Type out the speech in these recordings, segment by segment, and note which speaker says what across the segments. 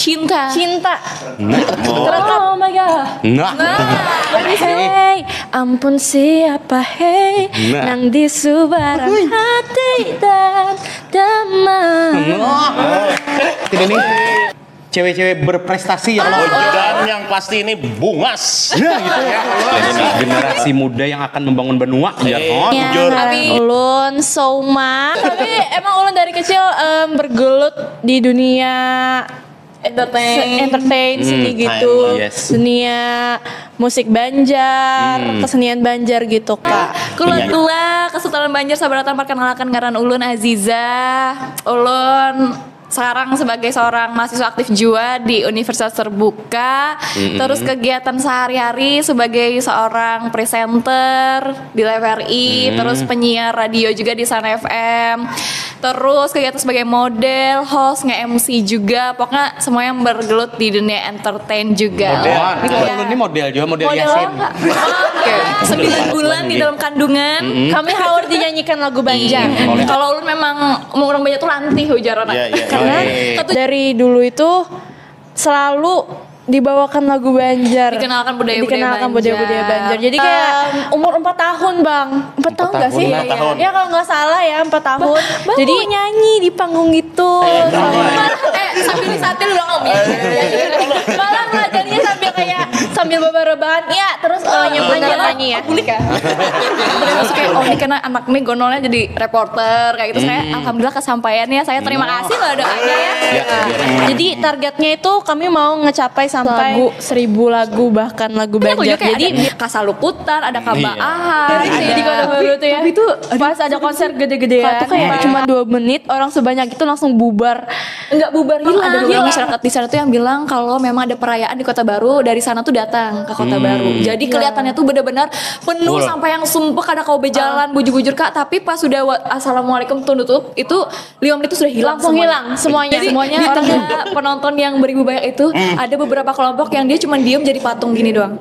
Speaker 1: Cinta.
Speaker 2: Oh my god. Hey, ampun siapa hey, nang di subaran hati dan damai.
Speaker 3: Ini nih cewek-cewek berprestasi ya Allah.
Speaker 4: Dan yang pasti ini bungas.
Speaker 3: Nah gitu ya. Ini generasi muda yang akan membangun benua ya.
Speaker 2: Ulun Soma. Tapi emang Ulun dari kecil bergelut di dunia entertain seni gitu.
Speaker 3: Yes.
Speaker 2: Dunia musik Banjar, kesenian Banjar gitu Kak.
Speaker 1: Kula Kesultanan Banjar Sabaratan perkenalkan ngaran Ulun Aziza. Ulun sekarang sebagai seorang mahasiswa aktif JUA di Universitas Terbuka. Terus kegiatan sehari-hari sebagai seorang presenter di TVRI, terus penyiar radio juga di Sana FM. Terus kegiatan sebagai model, host, nge-MC juga. Pokoknya semua yang bergelut di dunia entertain juga.
Speaker 3: Model ini model juga, model Yasin.
Speaker 1: Oke. 9 bulan di dalam kandungan.
Speaker 2: Kami harus dinyanyikan lagu Banjar.
Speaker 1: Kalau Ulun memang orang Banjar tuh lantih ujaran.
Speaker 2: Karena dari dulu itu selalu dibawakan lagu Banjar,
Speaker 1: dikenalkan budaya-budaya
Speaker 2: Banjar. Jadi kayak umur 4 tahun Bang, 4 tahun nggak sih?
Speaker 4: 4 tahun.
Speaker 2: Ya kalau nggak salah ya 4 tahun. Jadi nyanyi di panggung gitu.
Speaker 1: Sambil disatil udah ngomong.
Speaker 2: Malah ngajarnya sambil babar-babahan. Ya terus nyanyi ya.
Speaker 1: Terus kayak ini karena anak nih gonolnya jadi reporter kayak gitu. Saya alhamdulillah kesampaiannya. Saya terima kasih loh doanya ya.
Speaker 2: Jadi targetnya itu kami mau ngecapai sampai 1000 lagu bahkan lagu Banjar.
Speaker 1: Jadi Kasaluputan, ada Kabaahan,
Speaker 2: ada di Kota Baru tuh ya.
Speaker 1: Tapi itu
Speaker 2: pas ada konser gede-gedean tuh kayak cuma 2 menit orang sebanyak itu langsung bubar. Enggak bubar,
Speaker 1: ada beberapa masyarakat di sana tuh yang bilang kalau memang ada perayaan di Kota Baru, dari sana tuh datang ke Kota Baru. Jadi kelihatannya tuh benar-benar penuh sampai yang sumpek, ada kau berjalan bujur-bujur Kak, tapi pas sudah assalamualaikum tutup itu 5 menit itu sudah hilang,
Speaker 2: langsung hilang semuanya.
Speaker 1: Jadi semuanya orang penonton yang beribu banyak itu ada beberapa kelompok yang dia cuma diem jadi patung gini doang.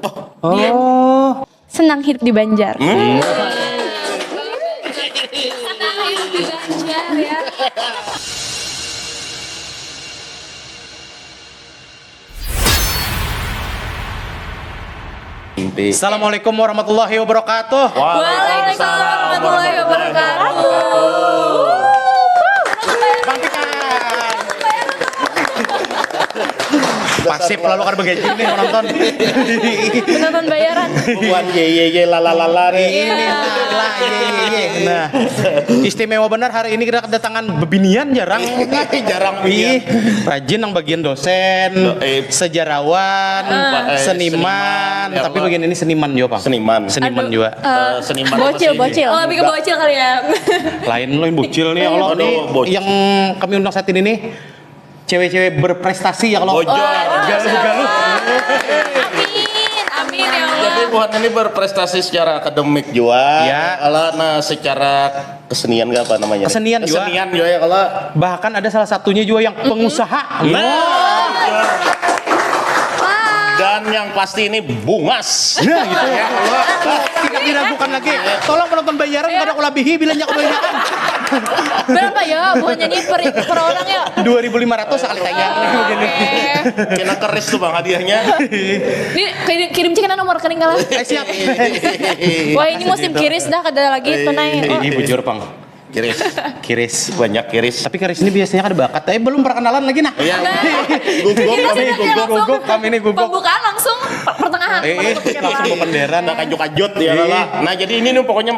Speaker 2: Senang hidup di Banjar.
Speaker 3: Assalamualaikum warahmatullahi wabarakatuh.
Speaker 1: Waalaikumsalam warahmatullahi wabarakatuh.
Speaker 3: Pasif lalu kan begitu nih menonton.
Speaker 2: Penonton bayaran.
Speaker 4: Buat ye lala nih.
Speaker 3: Ini lah ye. Nah, istimewa benar hari ini kita kedatangan bebinian jarang. Rajin yang bagian dosen, sejarawan, seniman. Tapi bagian ini seniman juga, Pak. Seniman juga.
Speaker 4: Seniman
Speaker 2: Bocil.
Speaker 1: Oh, lebih ke bocil kali ya.
Speaker 3: Lain lo yang bocil nih Allah nih. Yang kami undang saat ini nih cewek-cewek berprestasi ya kalau galuh.
Speaker 1: Amin ya Allah.
Speaker 4: Jadi buat ini berprestasi secara akademik juga.
Speaker 3: Ya.
Speaker 4: Kalau secara kesenian apa namanya?
Speaker 3: Kesenian juga
Speaker 4: ya kalau.
Speaker 3: bahkan ada salah satunya juga yang pengusaha.
Speaker 4: Dan yang pasti ini bungas.
Speaker 3: Nah gitu ya. Tidak diragukan lagi. Tolong penonton bayaran pada kulabihi bilangnya kebanyakan.
Speaker 2: Berapa ya buat nyanyi per orang ya?
Speaker 3: 2.500 sekali tayang.
Speaker 4: Kena keris tuh Bang hadiahnya.
Speaker 1: Ini kirim cekinan nomor rekening kalian.
Speaker 3: Siap.
Speaker 2: Wah ini musim kiris dah kada lagi tunai.
Speaker 3: Ini bujur Pang. Kiris
Speaker 4: Banyak kiris.
Speaker 3: Tapi kiris ini biasanya ada bakat. Tapi belum perkenalan lagi nah.
Speaker 4: Iya.
Speaker 1: Gugup
Speaker 3: Kami ini gugup.
Speaker 1: Pembukaan langsung pertengahan.
Speaker 3: Langsung pembenderan.
Speaker 4: Nah kajut-kajut ya lah. Nah jadi ini nih pokoknya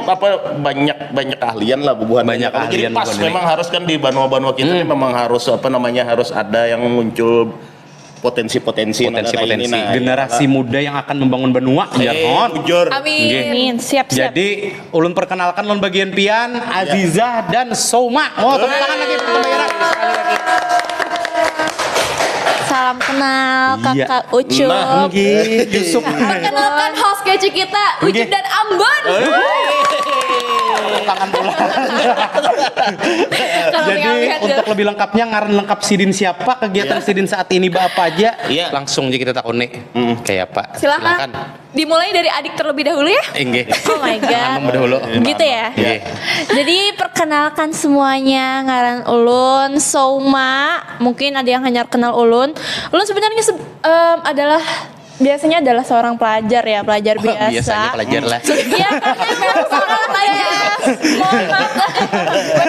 Speaker 4: banyak keahlian lah bubuhan.
Speaker 3: Banyak keahlian
Speaker 4: Jadi pas
Speaker 3: bubuhan ini.
Speaker 4: memang harus kan di banua-banua kita nih memang harus harus ada yang muncul potensi-potensi
Speaker 3: generasi muda yang akan membangun benua ya kon.
Speaker 4: Jujur.
Speaker 1: Amin.
Speaker 2: Siap.
Speaker 3: Jadi ulun perkenalkan ulun bagian pian Azizah dan Soma. Tepuk tangan lagi pembayaran.
Speaker 2: Salam kenal Kakak Ucup.
Speaker 3: Nah, Yusuf.
Speaker 1: Perkenalkan host kece kita Ucup dan Ambon.
Speaker 3: tangan bola.
Speaker 1: Kalau
Speaker 3: Jadi
Speaker 1: lihat-lihat
Speaker 3: untuk lebih lengkapnya ngaran lengkap Sidin siapa, kegiatan Sidin saat ini apa aja?
Speaker 4: Iya.
Speaker 3: Langsung aja kita takoni. Kayak apa?
Speaker 1: silakan. Dimulai dari adik terlebih dahulu ya.
Speaker 3: Enggak.
Speaker 2: Oh my god.
Speaker 3: Anu dahulu.
Speaker 2: Gitu ya.
Speaker 3: Iya.
Speaker 2: Jadi perkenalkan semuanya, ngaran Ulun Souma. Mungkin ada yang hanya kenal Ulun. Ulun sebenarnya biasanya adalah seorang pelajar ya, pelajar biasa.
Speaker 3: Biasanya pelajar lah.
Speaker 2: Iya, karena memang seorang pelajar. Mohon maaf.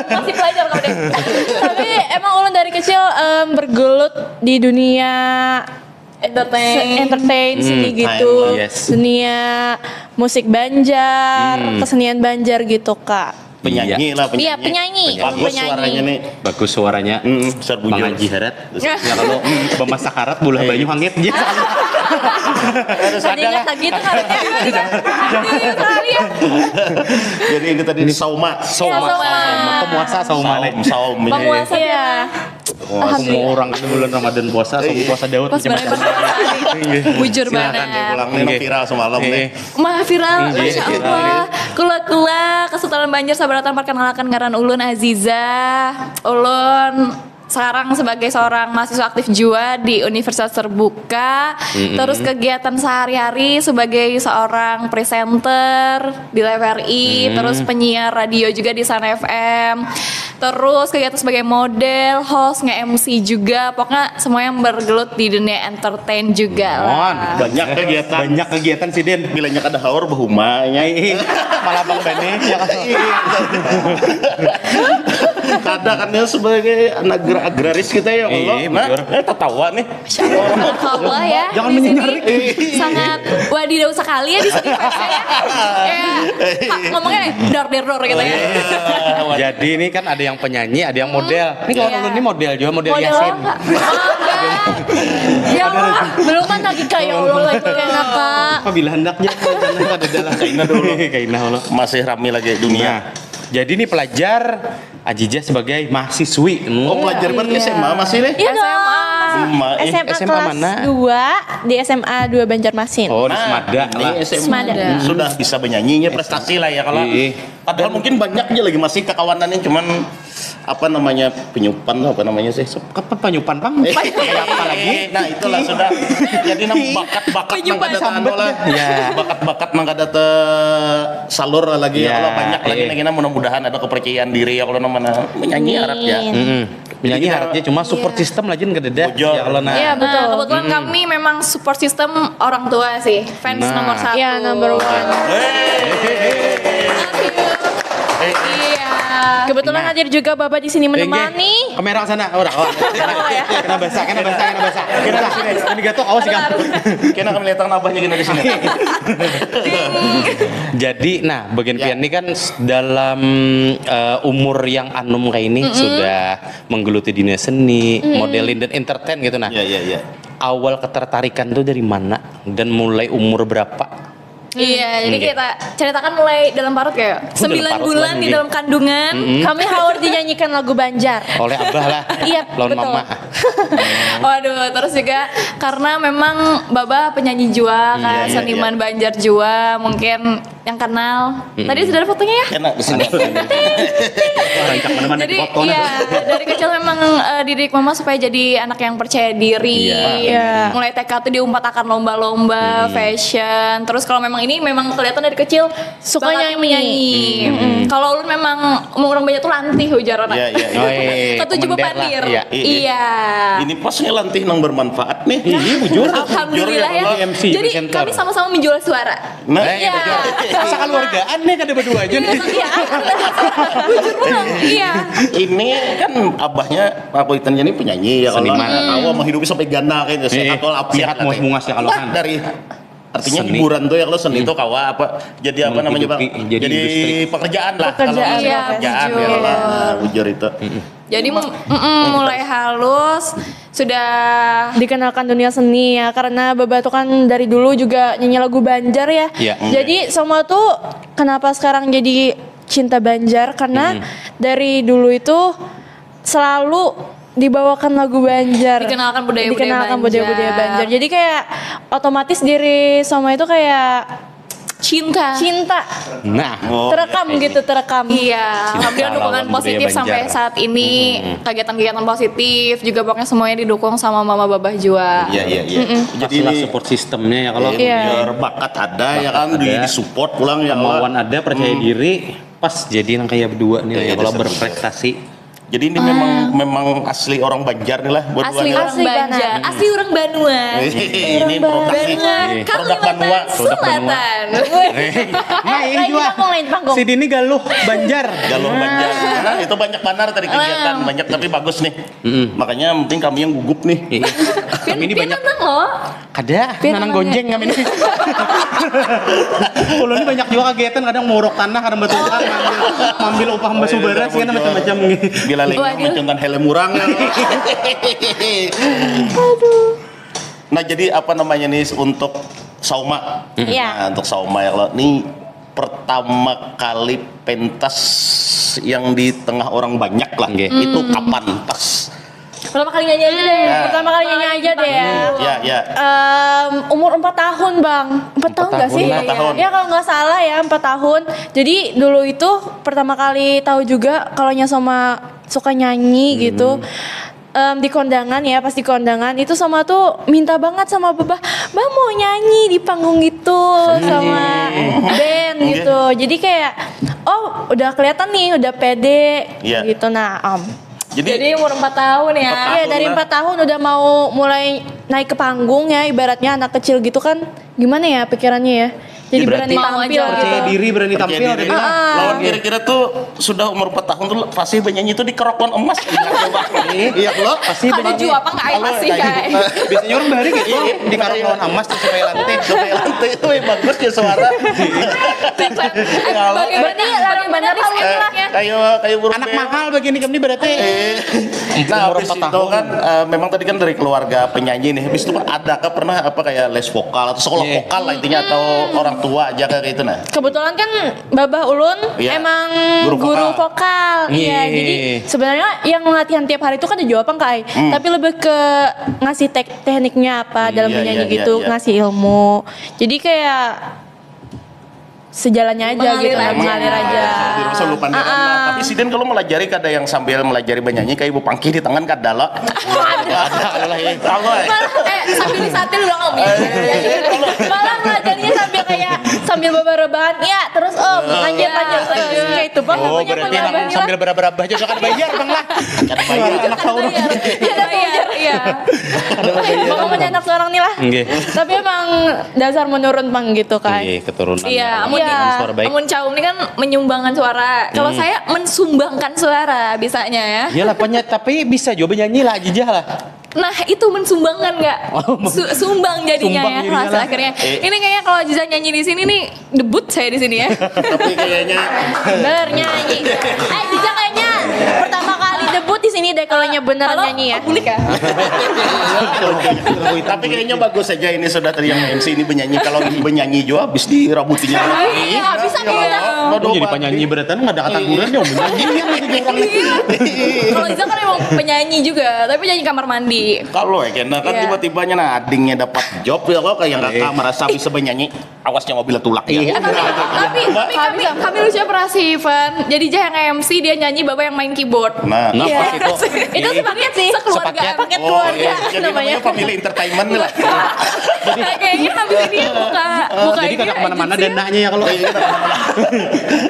Speaker 1: Masih pelajar kamu deh.
Speaker 2: Tapi emang Ulun dari kecil bergelut di dunia entertain seni gitu,
Speaker 3: yes.
Speaker 2: dunia musik Banjar, kesenian Banjar gitu Kak.
Speaker 4: Penyanyi lah, penyanyi.
Speaker 2: Iya, penyanyi.
Speaker 4: Bagus
Speaker 2: Penyanyi.
Speaker 4: suaranya nih.
Speaker 3: Bagus suaranya.
Speaker 4: Serbujur.
Speaker 3: Bang Haji Harat. Ya kalau bemasak harat bola banyu hangit aja.
Speaker 4: Harus
Speaker 2: Tadi
Speaker 4: ada lah.
Speaker 2: nggak gitu kan?
Speaker 4: Jadi ini tadi Sauma.
Speaker 3: Pemuasa sauma nih.
Speaker 4: Saum.
Speaker 1: Penguasa
Speaker 2: Iya.
Speaker 3: Semua orang itu bulan Ramadan puasa, puasa Daud
Speaker 1: Pas
Speaker 3: macam
Speaker 1: bener bujur
Speaker 3: Silakan,
Speaker 1: banget.
Speaker 4: Pulang nih viral semalam nih.
Speaker 1: Mah viral,
Speaker 3: Iya,
Speaker 1: Masya
Speaker 3: viral.
Speaker 1: Allah. Kula-kula Kesultanan Banjar Sabaratan perkenalkan ngaran Ulun Aziza. Ulun sekarang sebagai seorang mahasiswa aktif JUA di Universitas Terbuka. Terus kegiatan sehari-hari sebagai seorang presenter di TVRI, terus penyiar radio juga di Sana FM. Terus kegiatan sebagai model, host, nge-MC juga. Pokoknya semua yang bergelut di dunia entertain juga lah.
Speaker 4: Banyak kegiatan.
Speaker 3: Banyak kegiatan sih Den.
Speaker 4: Bilanya kada haur bahumanya.
Speaker 3: Malah Bang Bene ya kan.
Speaker 4: Kada kan dia sebagai anak agraris kita ya Allah.
Speaker 3: Iya,
Speaker 4: Nah,
Speaker 3: betul.
Speaker 4: tertawa nih.
Speaker 1: Masya Allah ya.
Speaker 3: Jangan
Speaker 1: di sini
Speaker 3: menyarik.
Speaker 1: sangat wadidaw sekali ya di sini vibes-nya ya. Ngomongnya dor gitu ya.
Speaker 3: Jadi ini kan ada yang penyanyi, ada yang model. Ini kalau
Speaker 1: Iya.
Speaker 3: Ulun ini model juga, model
Speaker 1: Model
Speaker 3: Yasin.
Speaker 1: apa? Ya Allah.
Speaker 2: Belum kan lagi kayak Allah lagi enak Kak.
Speaker 3: Apabila hendaknya ada dalam kaina dulu. Kaina Allah.
Speaker 4: Masih ramai lagi dunia.
Speaker 3: Nah, jadi ini pelajar Aziza sebagai mahasiswi.
Speaker 4: Oh, pelajar berarti SMA masih nih?
Speaker 2: Iya dong.
Speaker 3: SMA
Speaker 2: SMA kelas
Speaker 3: mana?
Speaker 2: 2 di SMA 2 Banjarmasin.
Speaker 3: Oh, di Semada
Speaker 4: ini
Speaker 3: lah.
Speaker 4: SMA.
Speaker 2: Semada.
Speaker 4: Sudah bisa menyanyinya prestasi lah ya kalau.
Speaker 3: Iya.
Speaker 4: Padahal mungkin banyak aja lagi masih kekawanannya cuman apa namanya penyupan apa namanya sih?
Speaker 3: Kapan penyupan Bang? Kayak apa lagi?
Speaker 4: Nah itulah sudah. Jadi nam bakat-bakat nang kada anu lah.
Speaker 3: Ya.
Speaker 4: Bakat-bakat nang kada salur lah lagi
Speaker 3: Ya,
Speaker 4: ya. Kalau banyak lagi
Speaker 3: iya.
Speaker 4: nang mudah-mudahan ada kepercayaan diri ya kalau namanya menyanyi harap ya.
Speaker 3: Penyanyi
Speaker 4: kita-
Speaker 3: harapnya cuma support system lagi nggak ada.
Speaker 4: Bujur.
Speaker 3: Ya Allah nah.
Speaker 2: Iya, betul.
Speaker 1: Nah, kebetulan kami memang support system orang tua sih, fans
Speaker 3: Nah.
Speaker 1: nomor 1.
Speaker 2: Iya, number one.
Speaker 1: Iya.
Speaker 2: Kebetulan
Speaker 3: Nah.
Speaker 2: hadir juga Bapak di sini menemani.
Speaker 3: Kamera sana, ora. Kena basah. Kena sini. Ini gatok awas kan.
Speaker 4: Kena kami lihat nabahnya gini di sini.
Speaker 3: Jadi, nah, bagian pian ini kan dalam umur yang anum kayak ini sudah menggeluti dunia seni, modeling dan entertain gitu nah.
Speaker 4: Iya.
Speaker 3: Awal ketertarikan tuh dari mana dan mulai umur berapa?
Speaker 1: Iya, jadi kita ceritakan mulai dalam parut kayak 9
Speaker 3: dalam parut
Speaker 1: bulan
Speaker 3: lah,
Speaker 1: di
Speaker 3: iya.
Speaker 1: dalam kandungan.
Speaker 2: Kami haur dinyanyikan lagu Banjar.
Speaker 3: Oleh abah lah.
Speaker 2: Iya,
Speaker 3: Lawan
Speaker 2: betul.
Speaker 3: mama.
Speaker 1: Waduh, terus juga karena memang Baba penyanyi jua kan,
Speaker 4: Iya,
Speaker 1: seniman Banjar jua, mungkin yang kenal. Tadi sudah ada fotonya ya?
Speaker 4: Kena di sini.
Speaker 3: Rancak mana-mana
Speaker 1: Jadi
Speaker 3: dipoto.
Speaker 1: iya, dari kecil memang didik mama supaya jadi anak yang percaya diri.
Speaker 2: Iya.
Speaker 1: Mulai TK tuh diumpat akan lomba-lomba, fashion. Terus kalau memang ini memang kelihatan dari kecil
Speaker 2: Suka
Speaker 1: banget
Speaker 2: nyanyi.
Speaker 1: menyanyi. Kalau ulun memang orang banyak tuh lantih ujar anak.
Speaker 4: Iya.
Speaker 3: Oh, iya.
Speaker 1: Ketujuh
Speaker 3: Komandan lah.
Speaker 1: bepandir.
Speaker 3: Iya.
Speaker 1: Iya.
Speaker 4: Ini pasnya lantih nang bermanfaat nih.
Speaker 3: Iya, bujur.
Speaker 1: Alhamdulillah ya.
Speaker 3: Allah. MC,
Speaker 1: Jadi
Speaker 3: presenter.
Speaker 1: kami sama-sama menjual suara.
Speaker 4: Nah,
Speaker 1: Iya.
Speaker 3: Masa keluargaan nih kan ada berdua aja nih.
Speaker 1: Iya. Bujur banget. Iya.
Speaker 4: ini kan abahnya aku ini penyanyi ya kalau
Speaker 3: Seniman.
Speaker 4: tahu mau hidupnya sampai ganda kayak gitu. Sehat kalau api
Speaker 3: Sehat, muas mungas ya kalau kan.
Speaker 4: dari artinya
Speaker 3: Seni.
Speaker 4: hiburan tuh ya kalau seni itu kawa apa jadi apa namanya Bang?
Speaker 3: Menghidupi, jadi industri.
Speaker 4: pekerjaan lah
Speaker 2: Pekerjaan,
Speaker 1: iya,
Speaker 4: pekerjaan
Speaker 1: bujur.
Speaker 4: ya lah bujur itu.
Speaker 1: Jadi mulai halus sudah
Speaker 2: Dikenalkan dunia seni ya, karena Baba tuh kan dari dulu juga nyanyi lagu Banjar ya.
Speaker 3: Iya.
Speaker 2: Jadi semua tuh kenapa sekarang jadi cinta Banjar karena dari dulu itu selalu dibawakan lagu Banjar,
Speaker 1: Dikenalkan budaya-budaya
Speaker 2: Dikenalkan
Speaker 1: Banjar.
Speaker 2: budaya-budaya Banjar. Jadi kayak otomatis diri semua itu kayak
Speaker 1: cinta.
Speaker 2: Cinta.
Speaker 3: Nah,
Speaker 2: Terekam gitu, terekam.
Speaker 1: Iya, alhamdulillah
Speaker 3: Cinta
Speaker 1: dukungan
Speaker 3: lawan
Speaker 1: positif
Speaker 3: budaya
Speaker 1: sampai
Speaker 3: Banjar.
Speaker 1: saat ini. Kegiatan-kegiatan positif juga pokoknya semuanya didukung sama Mama Babah Jua.
Speaker 4: Iya. Jadi
Speaker 3: Jadi
Speaker 4: ini
Speaker 3: support sistemnya ya kalau
Speaker 2: Iya.
Speaker 4: biar bakat ada ya kan,
Speaker 3: Bakat ada.
Speaker 4: di support pulang ya
Speaker 3: kemauan ada, percaya diri, pas jadi yang kayak berdua nih
Speaker 4: Iya,
Speaker 3: ya kalau
Speaker 4: bisa
Speaker 3: berprestasi.
Speaker 4: Jadi ini memang asli orang Banjar nih lah
Speaker 1: Asli
Speaker 4: dua-duanya.
Speaker 1: orang
Speaker 2: Asli
Speaker 1: Banjar, asli orang Banua.
Speaker 4: Ini produk nih.
Speaker 1: Banget,
Speaker 4: Produk Banua.
Speaker 1: Kalimantan Selatan.
Speaker 3: Nah, ini
Speaker 2: Lagi
Speaker 3: juga.
Speaker 2: panggung, lagi panggung.
Speaker 3: Si Dini Galuh Banjar.
Speaker 4: Jalur Banjar. Nah, itu banyak banar tadi kegiatan, banyak tapi bagus nih. Makanya yang penting kami yang gugup nih.
Speaker 3: Iya. Kami ini banyak
Speaker 1: Tenang loh.
Speaker 3: ada nanang gonjeng kami ini. Kalau ini banyak juga kegiatan, kadang morok tanah, kadang batu uang, ngambil upah mbak subara sih kan macam-macam gitu.
Speaker 4: Bila lagi
Speaker 1: Waduh.
Speaker 4: mencungkan helm murang. Nah, jadi apa namanya nih untuk Sauma?
Speaker 2: Iya.
Speaker 4: Nah, untuk Sauma ya kalau ini pertama kali pentas yang di tengah orang banyak lah.
Speaker 3: Oke.
Speaker 4: Itu kapan pas?
Speaker 1: Pertama kali nyanyi aja deh.
Speaker 2: Pertama kali nyanyi aja deh ya.
Speaker 4: Ya.
Speaker 2: Umur 4 tahun bang. 4 tahun gak sih?
Speaker 4: 4 tahun.
Speaker 2: Ya kalau nggak salah ya 4 tahun. Jadi dulu itu pertama kali tahu juga kalau Soma suka nyanyi gitu. Di kondangan ya, pas di kondangan itu Soma tuh minta banget sama Babah mau nyanyi di panggung gitu sama band gitu. Jadi kayak oh udah kelihatan nih udah pede
Speaker 4: Iya.
Speaker 2: gitu. Nah
Speaker 1: Jadi umur 4 tahun ya.
Speaker 2: iya dari 4 tahun udah mau mulai naik ke panggung ya, ibaratnya anak kecil gitu kan gimana ya pikirannya ya. Jadi
Speaker 3: Ya, berarti
Speaker 2: berani
Speaker 1: mau
Speaker 2: tampil
Speaker 1: aja.
Speaker 2: gitu.
Speaker 3: Percaya diri, berani tampil.
Speaker 4: Percaya diri.
Speaker 3: ada bilang.
Speaker 4: Lawan kira-kira tuh sudah umur 4 tahun tuh pasti bernyanyi itu di kerokon emas. Iya lo.
Speaker 3: Pasti
Speaker 1: Ada
Speaker 3: bernyanyi.
Speaker 1: juga apa nggak ya pasti kayak.
Speaker 3: Biasanya orang bahari gitu di karung lawan emas tuh supaya lantai.
Speaker 4: Supaya lantai itu yang bagus ya suara.
Speaker 1: Berarti lari bandar ya.
Speaker 4: Kayak burung
Speaker 3: Anak
Speaker 4: beo.
Speaker 3: mahal begini kami berarti.
Speaker 4: Nah,
Speaker 3: Umur
Speaker 4: habis
Speaker 3: 4
Speaker 4: itu
Speaker 3: tahun.
Speaker 4: kan memang tadi kan dari keluarga penyanyi nih. Habis itu kan ada kan pernah apa kayak les vokal atau sekolah
Speaker 3: Iya.
Speaker 4: vokal lah intinya atau orang tua aja kayak gitu nah.
Speaker 2: Kebetulan kan Babah Ulun
Speaker 4: Iya.
Speaker 2: emang
Speaker 4: Guru
Speaker 2: guru
Speaker 4: vokal.
Speaker 2: vokal. Iya,
Speaker 3: Iya.
Speaker 2: jadi sebenarnya yang latihan tiap hari itu kan ada jawaban Kak Ai. Tapi lebih ke ngasih tekniknya apa dalam
Speaker 4: Iya,
Speaker 2: menyanyi
Speaker 4: iya,
Speaker 2: gitu,
Speaker 4: iya.
Speaker 2: ngasih ilmu. Jadi kayak sejalannya aja
Speaker 1: Mengalir
Speaker 2: gitu,
Speaker 1: aja.
Speaker 2: mengalir aja.
Speaker 4: Di rumah lupa lah. Tapi Siden kalau melajari kada yang sambil melajari bernyanyi kayak Ibu Pangki di tangan kada lah. Ada lah ya. Tahu lah.
Speaker 1: Sambil disatil udah ngomong.
Speaker 2: Malah ngajarinya sambil kayak sambil rebahan ya terus lanjut kayak itu bang
Speaker 3: Oh,
Speaker 2: namanya
Speaker 3: berarti
Speaker 2: pengabahnya,
Speaker 3: emang sambil berabah-abah juga kan bayar bang lah.
Speaker 4: Kada bayar.
Speaker 3: Anak tahun.
Speaker 1: Iya.
Speaker 2: Bang punya anak seorang nih lah.
Speaker 3: Oke.
Speaker 2: Tapi emang dasar menurun bang gitu kan.
Speaker 3: Iya, keturunan.
Speaker 1: Iya,
Speaker 3: Amun
Speaker 2: Iya.
Speaker 3: suara baik.
Speaker 1: Amun Caum ini kan menyumbangkan suara. Kalau saya mensumbangkan suara bisanya ya.
Speaker 3: Iyalah tapi bisa juga nyanyi lah Jijah lah.
Speaker 1: Nah itu mensumbangkan nggak? Sumbang jadinya
Speaker 3: Sumbang
Speaker 1: ya
Speaker 3: jadinya
Speaker 1: hasil
Speaker 3: lah.
Speaker 1: akhirnya. Ini kayaknya kalau Jiza nyanyi di sini nih debut saya di sini ya.
Speaker 4: Tapi kayaknya
Speaker 2: Bernyanyi. Jiza kayaknya pertama kali debut di sini deh kalau beneran nyanyi ya.
Speaker 1: Bulik ya.
Speaker 4: tapi kayaknya bagus saja ini sudah tadi yang MC ini bernyanyi. Kalau ini bernyanyi juga habis dirambutinya.
Speaker 1: Iya, bisa iya.
Speaker 3: Oh, jadi penyanyi berarti nggak ada kata kurang dong menyanyi ya jadi orang.
Speaker 1: Kalau Jiza kan emang penyanyi juga, tapi penyanyi kamar mandi.
Speaker 4: Kalau ya karena kan
Speaker 1: Iya.
Speaker 4: tiba-tibanya nah adingnya dapat job ya kok kayak nggak merasa bisa bernyanyi. Awasnya mobil tulak ya.
Speaker 1: Tapi kami lucu pernah sih Ivan. Jadi Jah yang MC dia nyanyi, Bapak yang main keyboard.
Speaker 4: Nah,
Speaker 3: Nah,
Speaker 2: Iya.
Speaker 3: pas itu.
Speaker 2: Itu sepaket sih.
Speaker 1: Sekeluargaan.
Speaker 2: Paket
Speaker 4: oh,
Speaker 2: keluarga
Speaker 4: iya. Jadi namanya family entertainment lah.
Speaker 1: Kayaknya habis ini buka
Speaker 3: Jadi
Speaker 1: ini
Speaker 3: kagak kemana-mana
Speaker 1: agensi.
Speaker 3: dananya ya kalau.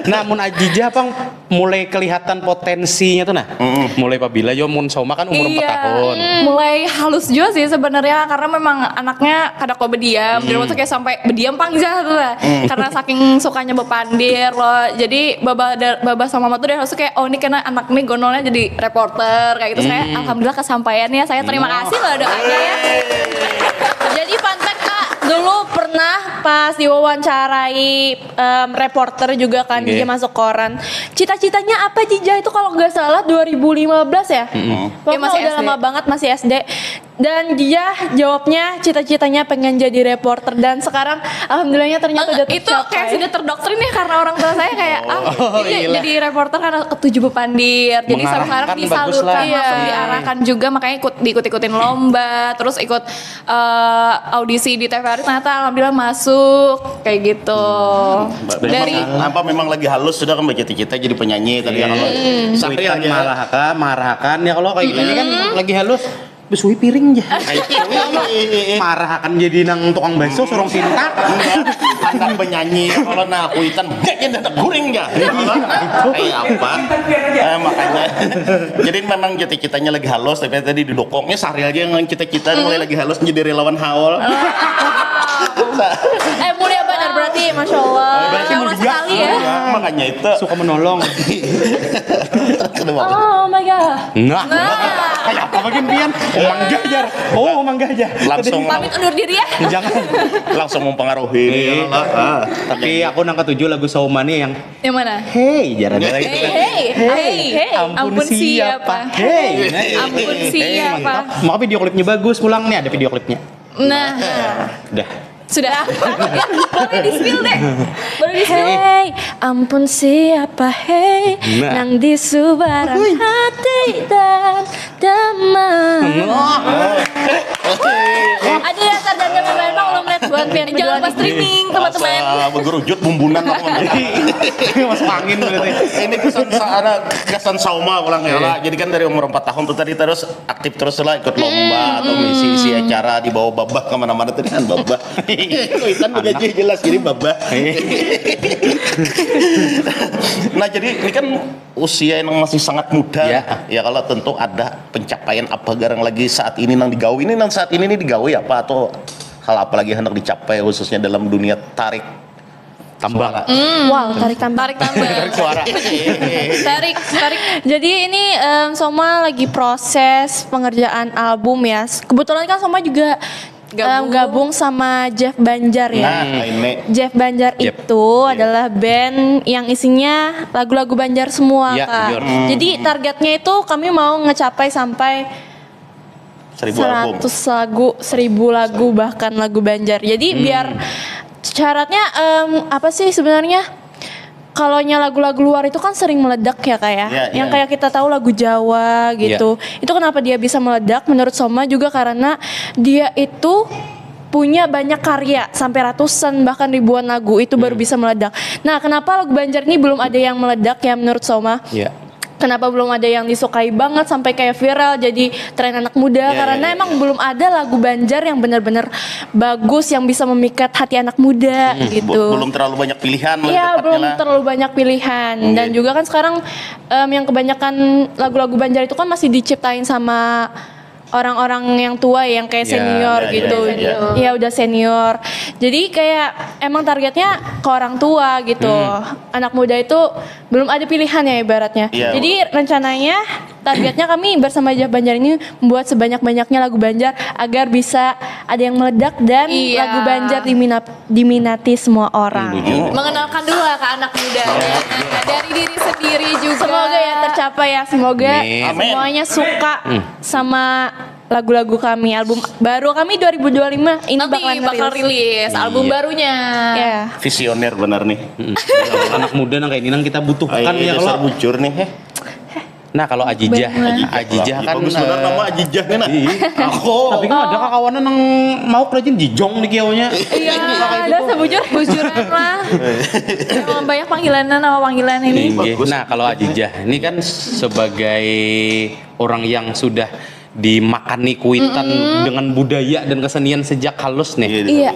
Speaker 3: Namun Ajijah bang mulai kelihatan potensinya tuh nah. Mulai pabila yo mun Sauma kan umur 4 tahun.
Speaker 1: Mulai halus juga sih sebenarnya karena memang anaknya kada kok berdiam. Jadi waktu kayak sampai berdiam pangjah tuh lah. Karena saking sukanya bepandir loh. Jadi baba sama mama tuh dia harus kayak oh ini karena anak nih gonolnya jadi reporter kayak gitu. Saya alhamdulillah kesampaiannya. Saya terima kasih loh doanya ya.
Speaker 2: Jadi fun fact Kak, dulu pernah pas diwawancarai reporter juga kan
Speaker 3: Oke.
Speaker 2: dia masuk koran. Cita-citanya apa Jija itu kalau nggak salah 2015 ya?
Speaker 1: Ya,
Speaker 2: Pokoknya
Speaker 1: masih
Speaker 2: udah
Speaker 1: SD.
Speaker 2: lama banget masih SD. Dan dia jawabnya cita-citanya pengen jadi reporter dan sekarang alhamdulillahnya ternyata udah
Speaker 1: Itu
Speaker 2: tercapai.
Speaker 1: kayak sudah terdoktrin ya karena orang tua saya kayak
Speaker 3: gila.
Speaker 1: jadi reporter karena ketujuh bepandir. Jadi sampai sekarang
Speaker 3: Mengarahkan, bagus
Speaker 1: disalurkan
Speaker 3: lah.
Speaker 1: langsung
Speaker 2: Iya.
Speaker 1: diarahkan juga makanya ikut-ikutin lomba, terus ikut audisi di TVRI ternyata alhamdulillah masuk kayak gitu. Dari
Speaker 4: apa memang lagi halus sudah kan cita-cita jadi penyanyi tadi ya kalau Sahri
Speaker 3: Kuitan
Speaker 4: aja.
Speaker 3: marahakan ya kalau kayak gini kan lagi halus. Besui piring ya. Marah akan jadi nang tukang bakso sorong sinta.
Speaker 4: Anak penyanyi kalau nah kuitan kayaknya dadak guring ya. Kayak apa? Makanya jadi memang cita-citanya lagi halus tapi tadi didokongnya Sahri aja yang cita-cita mulai lagi halus menjadi relawan haul.
Speaker 2: Mulia benar berarti Masya Allah.
Speaker 1: Masya Allah sekali ya.
Speaker 4: Makanya itu
Speaker 3: Suka menolong.
Speaker 4: kedua.
Speaker 2: Oh my god.
Speaker 3: Nah, kayak apa bagian pian? Omang gajar. Oh, omang gajar.
Speaker 4: Langsung
Speaker 1: Pamit undur diri ya.
Speaker 3: Jangan.
Speaker 4: langsung mempengaruhi
Speaker 3: Iya. Tapi aku nang ketujuh lagu Saumani yang
Speaker 1: Yang mana?
Speaker 3: Hey, jarang lagi.
Speaker 1: Hey, ampun siapa?
Speaker 3: Hey,
Speaker 1: Ampun siapa?
Speaker 3: Maka video klipnya bagus, pulang nih ada video klipnya.
Speaker 1: Nah,
Speaker 3: Udah.
Speaker 1: sudah. Boleh di-spill deh. Boleh di-spill.
Speaker 2: Hey, ampun siapa hey
Speaker 3: Nah.
Speaker 2: nang di subaran hati dan damai. Ada ya tadanya memang belum lihat buat pian
Speaker 1: Jangan lupa streaming teman-teman.
Speaker 4: Asa bergerujut bumbunan apa
Speaker 3: Masuk angin berarti.
Speaker 4: ini kesan sauma ulang ya lah. Jadi kan dari umur 4 tahun tuh tadi terus aktif terus lah ikut lomba atau isi acara di bawah babah kemana-mana tadi kan babah. Kuitan udah jelas jadi babah. Nah jadi ini kan usia yang masih sangat muda ya kalau tentu ada pencapaian apa garang lagi saat ini nang digawe ini nang saat ini nih digawe apa atau hal apa lagi hendak dicapai khususnya dalam dunia tarik
Speaker 3: Tambang.
Speaker 2: Wow, tarik tambang.
Speaker 1: Tarik tambah.
Speaker 4: suara.
Speaker 1: Tarik.
Speaker 2: Jadi ini Soma lagi proses pengerjaan album ya. Kebetulan kan Soma juga gabung sama Jeff Banjar ya.
Speaker 4: Nah ini
Speaker 2: Jeff Banjar
Speaker 3: Jeff.
Speaker 2: itu adalah band yang isinya lagu-lagu Banjar semua
Speaker 3: Iya,
Speaker 2: Kak.
Speaker 3: jujur.
Speaker 2: Jadi targetnya itu kami mau ngecapai sampai
Speaker 4: 1000 album.
Speaker 2: 100 lagu, 1000 lagu bahkan lagu Banjar. Jadi biar syaratnya apa sih sebenarnya? Kalau lagu-lagu luar itu kan sering meledak ya Kak ya.
Speaker 4: Iya,
Speaker 2: Yang
Speaker 4: iya.
Speaker 2: kayak kita tahu lagu Jawa gitu. Itu kenapa dia bisa meledak menurut Soma juga karena dia itu punya banyak karya sampai ratusan bahkan ribuan lagu itu baru bisa meledak. Nah, kenapa lagu Banjar ini belum ada yang meledak ya menurut Soma?
Speaker 3: Iya.
Speaker 2: Kenapa belum ada yang disukai banget sampai kayak viral jadi tren anak muda?
Speaker 4: Iya,
Speaker 2: Karena
Speaker 4: iya, iya.
Speaker 2: emang belum ada lagu Banjar yang benar-benar bagus yang bisa memikat hati anak muda gitu.
Speaker 4: Belum terlalu banyak pilihan lah
Speaker 2: Iya,
Speaker 4: tepatnya
Speaker 2: belum
Speaker 4: lah.
Speaker 2: terlalu banyak pilihan. Dan juga kan sekarang yang kebanyakan lagu-lagu Banjar itu kan masih diciptain sama orang-orang yang tua yang kayak
Speaker 3: Ya,
Speaker 2: senior
Speaker 4: ya,
Speaker 2: gitu.
Speaker 4: ya, ya.
Speaker 2: Iya, udah senior. Jadi kayak emang targetnya ke orang tua gitu. Anak muda itu belum ada pilihan ya ibaratnya.
Speaker 4: Iya.
Speaker 2: Jadi rencananya targetnya kami bersama Jeff Banjar ini membuat sebanyak-banyaknya lagu Banjar agar bisa ada yang meledak dan
Speaker 1: Iya.
Speaker 2: lagu Banjar diminati semua orang.
Speaker 1: Mengenalkan dulu lah ke anak muda dari diri sendiri juga.
Speaker 2: Semoga ya tercapai ya. Semoga
Speaker 3: Amin.
Speaker 2: semuanya suka sama lagu-lagu kami. Album baru kami 2025 ini
Speaker 1: Nanti bakal rilis album
Speaker 3: Iya.
Speaker 1: barunya.
Speaker 2: Ya.
Speaker 4: Visioner benar nih.
Speaker 3: Anak muda nang kayak ini nang kita butuhkan
Speaker 4: Ayo,
Speaker 3: ya
Speaker 4: dasar
Speaker 3: kalau.
Speaker 4: bujur nih.
Speaker 3: Nah, kalau Ajijah, Ajijah kan
Speaker 4: bagus benar nama Ajijah nih nah. Aku.
Speaker 3: tapi kan ada kawanan yang mau kerajin jijong di kiaunya.
Speaker 1: Iya, ada bujuran lah. Emang banyak panggilannya nama panggilan ini.
Speaker 3: Iya. Nah, kalau Ajijah ini kan sebagai orang yang sudah dimakani kuitan dengan budaya dan kesenian sejak halus nih.
Speaker 1: Iya.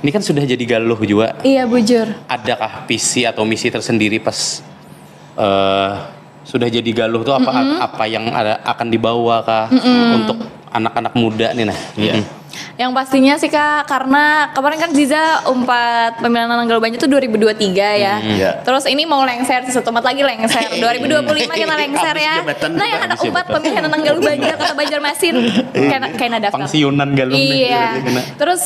Speaker 3: Ini kan sudah jadi galuh juga.
Speaker 1: Iya, bujur.
Speaker 3: Adakah visi atau misi tersendiri pas sudah jadi galuh tuh apa yang akan dibawa kah untuk anak-anak muda nih nah?
Speaker 4: Iya.
Speaker 1: Yang pastinya sih Kak, karena kemarin kan Ziza umpat pemilihan Nanggala Banjar itu 2023 ya.
Speaker 4: Iya.
Speaker 1: Terus ini mau lengser, satu tempat lagi lengser. 2025 kita lengser ya.
Speaker 4: Habis jabatan
Speaker 1: Nah yang
Speaker 4: juga,
Speaker 1: ada
Speaker 4: habis
Speaker 1: umpat
Speaker 4: jabatan.
Speaker 1: pemilihan Nanggala Banjar kota Banjarmasin. Kayak daftar.
Speaker 3: Pangsiunan galung nih.
Speaker 1: Iya. Terus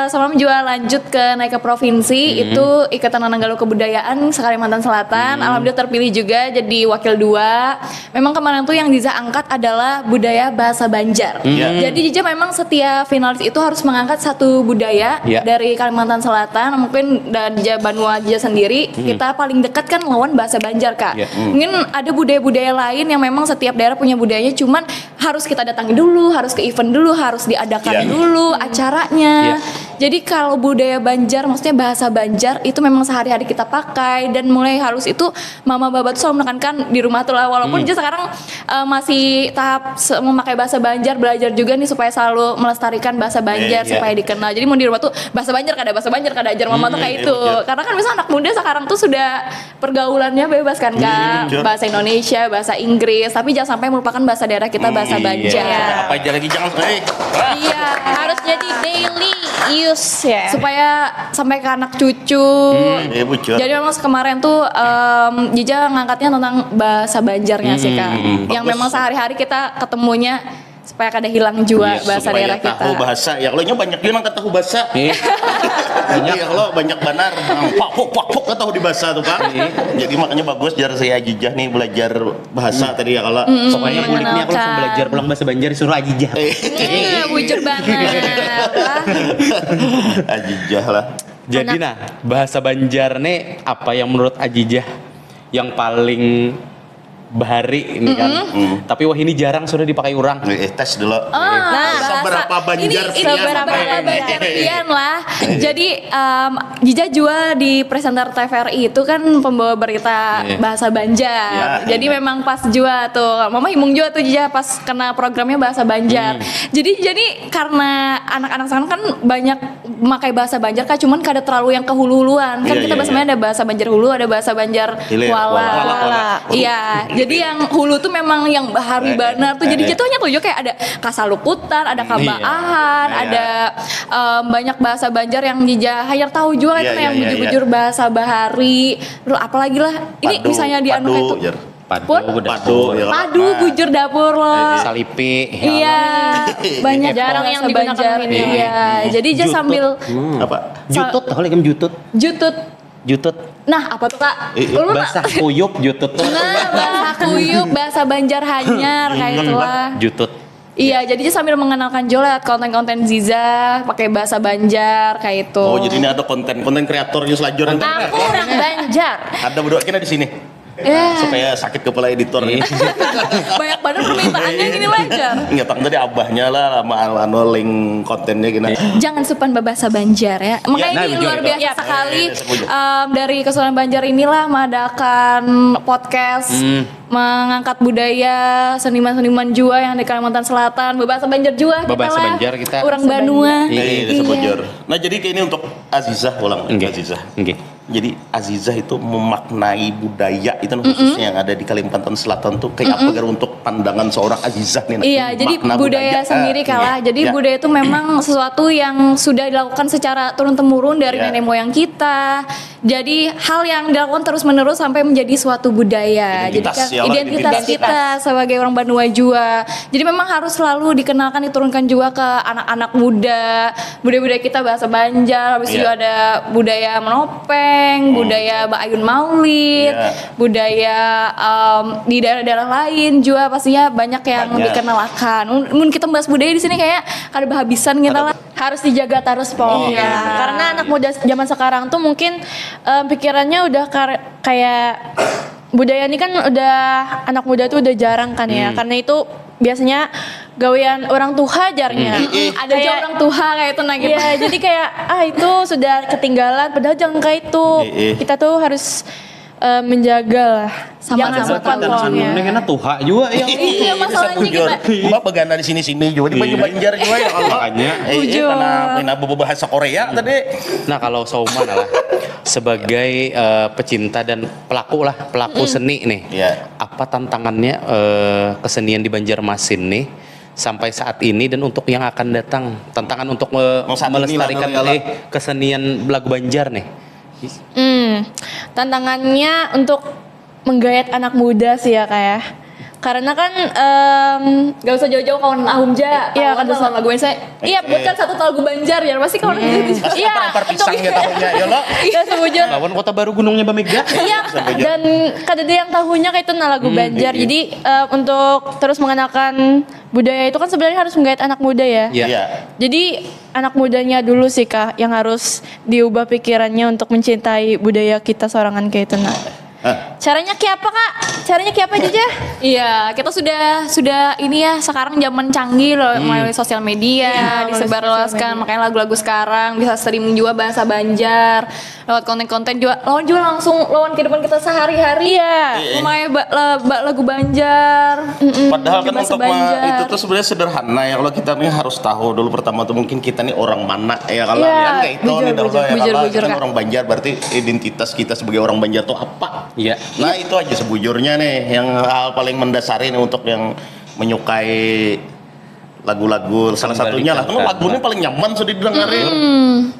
Speaker 1: sebelum juga lanjut ke naik ke provinsi itu Ikatan Nanggala Kebudayaan Kalimantan Selatan. Alhamdulillah terpilih juga jadi wakil 2. Memang kemarin tuh yang Ziza angkat adalah budaya bahasa Banjar. Jadi Ziza memang setiap finalis itu harus mengangkat satu budaya
Speaker 3: Iya.
Speaker 1: dari Kalimantan Selatan. Mungkin dari Banua Ziza sendiri kita paling dekat kan lawan bahasa Banjar Kak.
Speaker 3: Iya.
Speaker 1: Mungkin ada budaya-budaya lain yang memang setiap daerah punya budayanya, cuman harus kita datangi dulu, harus ke event dulu, harus diadakan
Speaker 4: Iya.
Speaker 1: dulu acaranya.
Speaker 3: Iya.
Speaker 1: Jadi kalau budaya Banjar, maksudnya bahasa Banjar itu memang sehari-hari kita pakai, dan mulai halus itu Mama Baba tuh selalu menekankan di rumah tuh lah. Walaupun dia sekarang masih tahap memakai bahasa Banjar, belajar juga nih supaya selalu melestarikan bahasa Banjar
Speaker 4: Iya.
Speaker 1: supaya dikenal. Jadi mau di rumah tuh bahasa Banjar kada ajar Mama tuh kayak
Speaker 4: iya,
Speaker 1: itu.
Speaker 4: betul.
Speaker 1: Karena kan misalnya anak muda sekarang tuh sudah pergaulannya bebas kan Kak.
Speaker 4: betul.
Speaker 1: Bahasa Indonesia, bahasa Inggris, tapi jangan sampai melupakan bahasa daerah kita, bahasa
Speaker 3: Iya.
Speaker 1: Banjar.
Speaker 4: Apa aja lagi jangan
Speaker 1: Iya,
Speaker 2: Harus jadi daily use ya.
Speaker 1: supaya sampai ke anak cucu.
Speaker 4: bocor.
Speaker 1: Jadi memang kemarin tuh Jija ngangkatnya tentang bahasa Banjarnya sih Kak. Yang
Speaker 4: Bagus.
Speaker 1: memang sehari-hari kita ketemunya supaya kada hilang jua bahasa
Speaker 4: Supaya
Speaker 1: daerah kita.
Speaker 4: tahu bahasa. Ya kalau banyak dia mangkat tahu bahasa.
Speaker 3: Iya.
Speaker 4: Iya kalau banyak banar, pak tahu di bahasa tuh Pak. Jadi makanya bagus jar saya Ajijah nih belajar bahasa tadi ya kalau.
Speaker 3: Pokoknya bulik nih aku langsung
Speaker 1: mengenalkan.
Speaker 3: belajar pulang bahasa Banjar suruh Ajijah.
Speaker 1: Bujur banget. lah.
Speaker 4: Ajijah lah.
Speaker 3: Jadi nah, bahasa Banjar nih apa yang menurut Ajijah yang paling bahari ini kan. Tapi wah ini jarang sudah dipakai orang.
Speaker 4: Tes dulu.
Speaker 1: Nah,
Speaker 4: seberapa Banjar
Speaker 1: ini
Speaker 4: pian
Speaker 1: seberapa
Speaker 4: apa ini?
Speaker 1: Banjar pian lah. Jadi Jija juga di presenter TVRI itu kan pembawa berita
Speaker 3: Iya.
Speaker 1: bahasa Banjar.
Speaker 4: Iya,
Speaker 1: Jadi
Speaker 4: iya.
Speaker 1: memang pas juga tuh, Mama himung juga tuh Jija pas kena programnya bahasa Banjar. Jadi karena anak-anak sekarang kan banyak memakai bahasa Banjar Kak, cuman kada terlalu yang kehulu-huluan. Kan
Speaker 4: Iya,
Speaker 1: kita
Speaker 4: iya,
Speaker 1: bahasanya ada bahasa Banjar hulu, ada bahasa Banjar
Speaker 4: Hilir,
Speaker 1: Kuala.
Speaker 4: Kuala.
Speaker 1: Iya, jadi yang hulu tuh memang yang bahari banar tuh. Jadi jatuhnya tuh juga kayak ada kasaluputan, ada kabaahan,
Speaker 4: Iya.
Speaker 1: ada banyak bahasa Banjar yang Jija hayar tahu juga
Speaker 4: Iya,
Speaker 1: itu
Speaker 4: iya,
Speaker 1: yang
Speaker 4: iya,
Speaker 1: bujur-bujur bahasa bahari. Terus apalagi lah. Ini
Speaker 4: Padu,
Speaker 1: misalnya di anu
Speaker 4: padu,
Speaker 1: itu.
Speaker 4: jar.
Speaker 1: Pun?
Speaker 4: Padu, ya.
Speaker 1: Padu bujur dapur loh.
Speaker 3: Salipi.
Speaker 1: Iya, banyak
Speaker 2: Jarang
Speaker 1: bahasa
Speaker 2: yang digunakan
Speaker 1: Banjar.
Speaker 2: ini.
Speaker 1: Iya, jadi Jija
Speaker 3: Jutut.
Speaker 1: sambil
Speaker 4: Apa?
Speaker 3: Jutut, tahu lagi jutut.
Speaker 1: jutut.
Speaker 3: Jutut.
Speaker 1: Nah, apa tuh Kak? Lu
Speaker 3: Basah kuyup jutut tuh.
Speaker 1: Nah, bahasa kuyup, bahasa Banjar hanyar kayak itulah.
Speaker 3: Jutut.
Speaker 1: Iya, jadi dia sambil mengenalkan juga lewat konten-konten Ziza pakai bahasa Banjar kayak itu.
Speaker 4: Oh, jadi ini ada konten kreatornya selajur.
Speaker 2: Aku orang Banjar.
Speaker 4: Ada berdua kita di sini.
Speaker 1: Ya.
Speaker 4: Supaya sakit kepala editor.
Speaker 1: Banyak banget permintaannya gini wajar.
Speaker 4: Nggak tahu tadi abahnya lah sama anu link kontennya gini.
Speaker 1: Jangan supan bahasa Banjar ya. Makanya
Speaker 3: nah,
Speaker 1: ini
Speaker 3: betul,
Speaker 1: luar
Speaker 3: betul.
Speaker 1: biasa sekali.
Speaker 4: Iya, setuju.
Speaker 1: Dari Kesultanan Banjar inilah mengadakan podcast mengangkat budaya seniman-seniman jua yang di Kalimantan Selatan, bahasa Banjar jua kita
Speaker 3: Bahasa
Speaker 1: lah.
Speaker 3: Banjar kita.
Speaker 1: Orang Banua.
Speaker 3: Iya,
Speaker 4: Iya, sebujur. Nah, jadi kayak ini untuk Azizah ulang.
Speaker 3: Enggak.
Speaker 4: Azizah.
Speaker 3: Enggak.
Speaker 4: Jadi Azizah itu memaknai budaya itu khususnya yang ada di Kalimantan Selatan tuh kayak apa untuk pandangan seorang Azizah nih.
Speaker 1: Iya, jadi
Speaker 4: makna
Speaker 1: budaya sendiri kalah. Jadi
Speaker 4: Iya.
Speaker 1: budaya itu memang sesuatu yang sudah dilakukan secara turun temurun dari
Speaker 4: Iya.
Speaker 1: nenek moyang kita. Jadi hal yang dilakukan terus menerus sampai menjadi suatu budaya.
Speaker 4: Identitas,
Speaker 1: Jadi
Speaker 4: ya Allah,
Speaker 1: identitas
Speaker 4: identitas.
Speaker 1: kita sebagai orang Banua jua. Jadi memang harus selalu dikenalkan, diturunkan juga ke anak-anak muda. Budaya-budaya kita bahasa Banjar, habis itu
Speaker 4: Iya.
Speaker 1: ada budaya menopeng, budaya Bayun Maulid,
Speaker 4: Iya.
Speaker 1: budaya di daerah-daerah lain juga pastinya banyak yang
Speaker 4: Banyak.
Speaker 1: dikenalkan. Mungkin kita bahas budaya di sini kayak kada bahabisan kita lah.
Speaker 2: Harus dijaga terus pokoknya.
Speaker 1: Iya.
Speaker 2: Karena anak muda zaman sekarang tuh mungkin pikirannya udah kayak budaya ini kan udah anak muda tuh udah jarang kan ya. Karena itu biasanya gawean orang tua jarnya.
Speaker 1: Ada juga orang tua kayak itu nah gitu.
Speaker 2: Iya, jadi kayak itu sudah ketinggalan padahal jangan kayak itu. Kita tuh harus menjaga lah. Jangan
Speaker 1: Sama-sama
Speaker 2: lupa
Speaker 1: tahu.
Speaker 2: pokoknya.
Speaker 3: Nengena tuha juga ya.
Speaker 1: Iya, masalahnya
Speaker 4: Sebujur.
Speaker 1: kita
Speaker 4: Mbak begana di sini-sini juga di Baju Banjar juga ya Allah.
Speaker 3: Makanya.
Speaker 4: Karena bahasa Korea tadi.
Speaker 3: Nah kalau Sauman lah sebagai pecinta dan pelaku seni nih,
Speaker 4: Iya.
Speaker 3: apa tantangannya kesenian di Banjarmasin nih sampai saat ini dan untuk yang akan datang, tantangan untuk
Speaker 4: saat ini lah,
Speaker 3: melestarikan
Speaker 4: Nol, ya,
Speaker 3: kesenian lagu Banjar nih.
Speaker 2: Tantangannya untuk menggayat anak muda sih ya kayak. Karena kan
Speaker 1: Gak usah jauh-jauh kawan Ahumja.
Speaker 2: Iya,
Speaker 1: kan
Speaker 2: kan
Speaker 1: sama lagu Banjar. Iya, bukan satu lagu Banjar ya. Pasti kawan
Speaker 4: Pasti
Speaker 2: Iya,
Speaker 4: perempar pisang
Speaker 2: itu-
Speaker 4: ya tahunya ya lo.
Speaker 2: ya sebujur.
Speaker 3: Lawan Kota Baru Gunungnya Bamega.
Speaker 2: Iya, dan kadada yang tahunya kayak itu lagu Banjar.
Speaker 4: iya.
Speaker 2: Jadi untuk terus mengenalkan budaya itu kan sebenarnya harus menggait anak muda ya.
Speaker 3: Iya.
Speaker 4: Iya.
Speaker 2: Jadi anak mudanya dulu sih Kak yang harus diubah pikirannya untuk mencintai budaya kita sorangan kayak itu nah. Caranya kayak apa Kak? Caranya kayak apa Jaja?
Speaker 1: Iya, kita sudah ini ya sekarang zaman canggih loh melalui sosial media,
Speaker 2: Iya, melalui
Speaker 1: disebarluaskan
Speaker 2: sosial media.
Speaker 1: makanya lagu-lagu sekarang bisa streaming juga bahasa Banjar, lewat konten-konten juga lawan lawan kehidupan kita sehari-hari.
Speaker 2: Iya.
Speaker 1: Memakai lagu Banjar.
Speaker 4: Padahal kan
Speaker 1: bahasa
Speaker 4: untuk
Speaker 1: Banjar.
Speaker 4: itu tuh sebenarnya sederhana ya kalau kita nih harus tahu dulu pertama tuh mungkin kita nih orang mana ya kalau
Speaker 2: Iya,
Speaker 4: kan kayak itu nih dahulu ya
Speaker 1: bujur,
Speaker 4: kalau
Speaker 1: bujur,
Speaker 4: kita kan
Speaker 1: Kak.
Speaker 4: orang Banjar berarti identitas kita sebagai orang Banjar tuh apa?
Speaker 3: Iya.
Speaker 4: Nah itu aja sebujurnya nih yang hal paling mendasari nih untuk yang menyukai lagu-lagu salah satunya lah. Kan lagu ini paling nyaman sudah didengarin.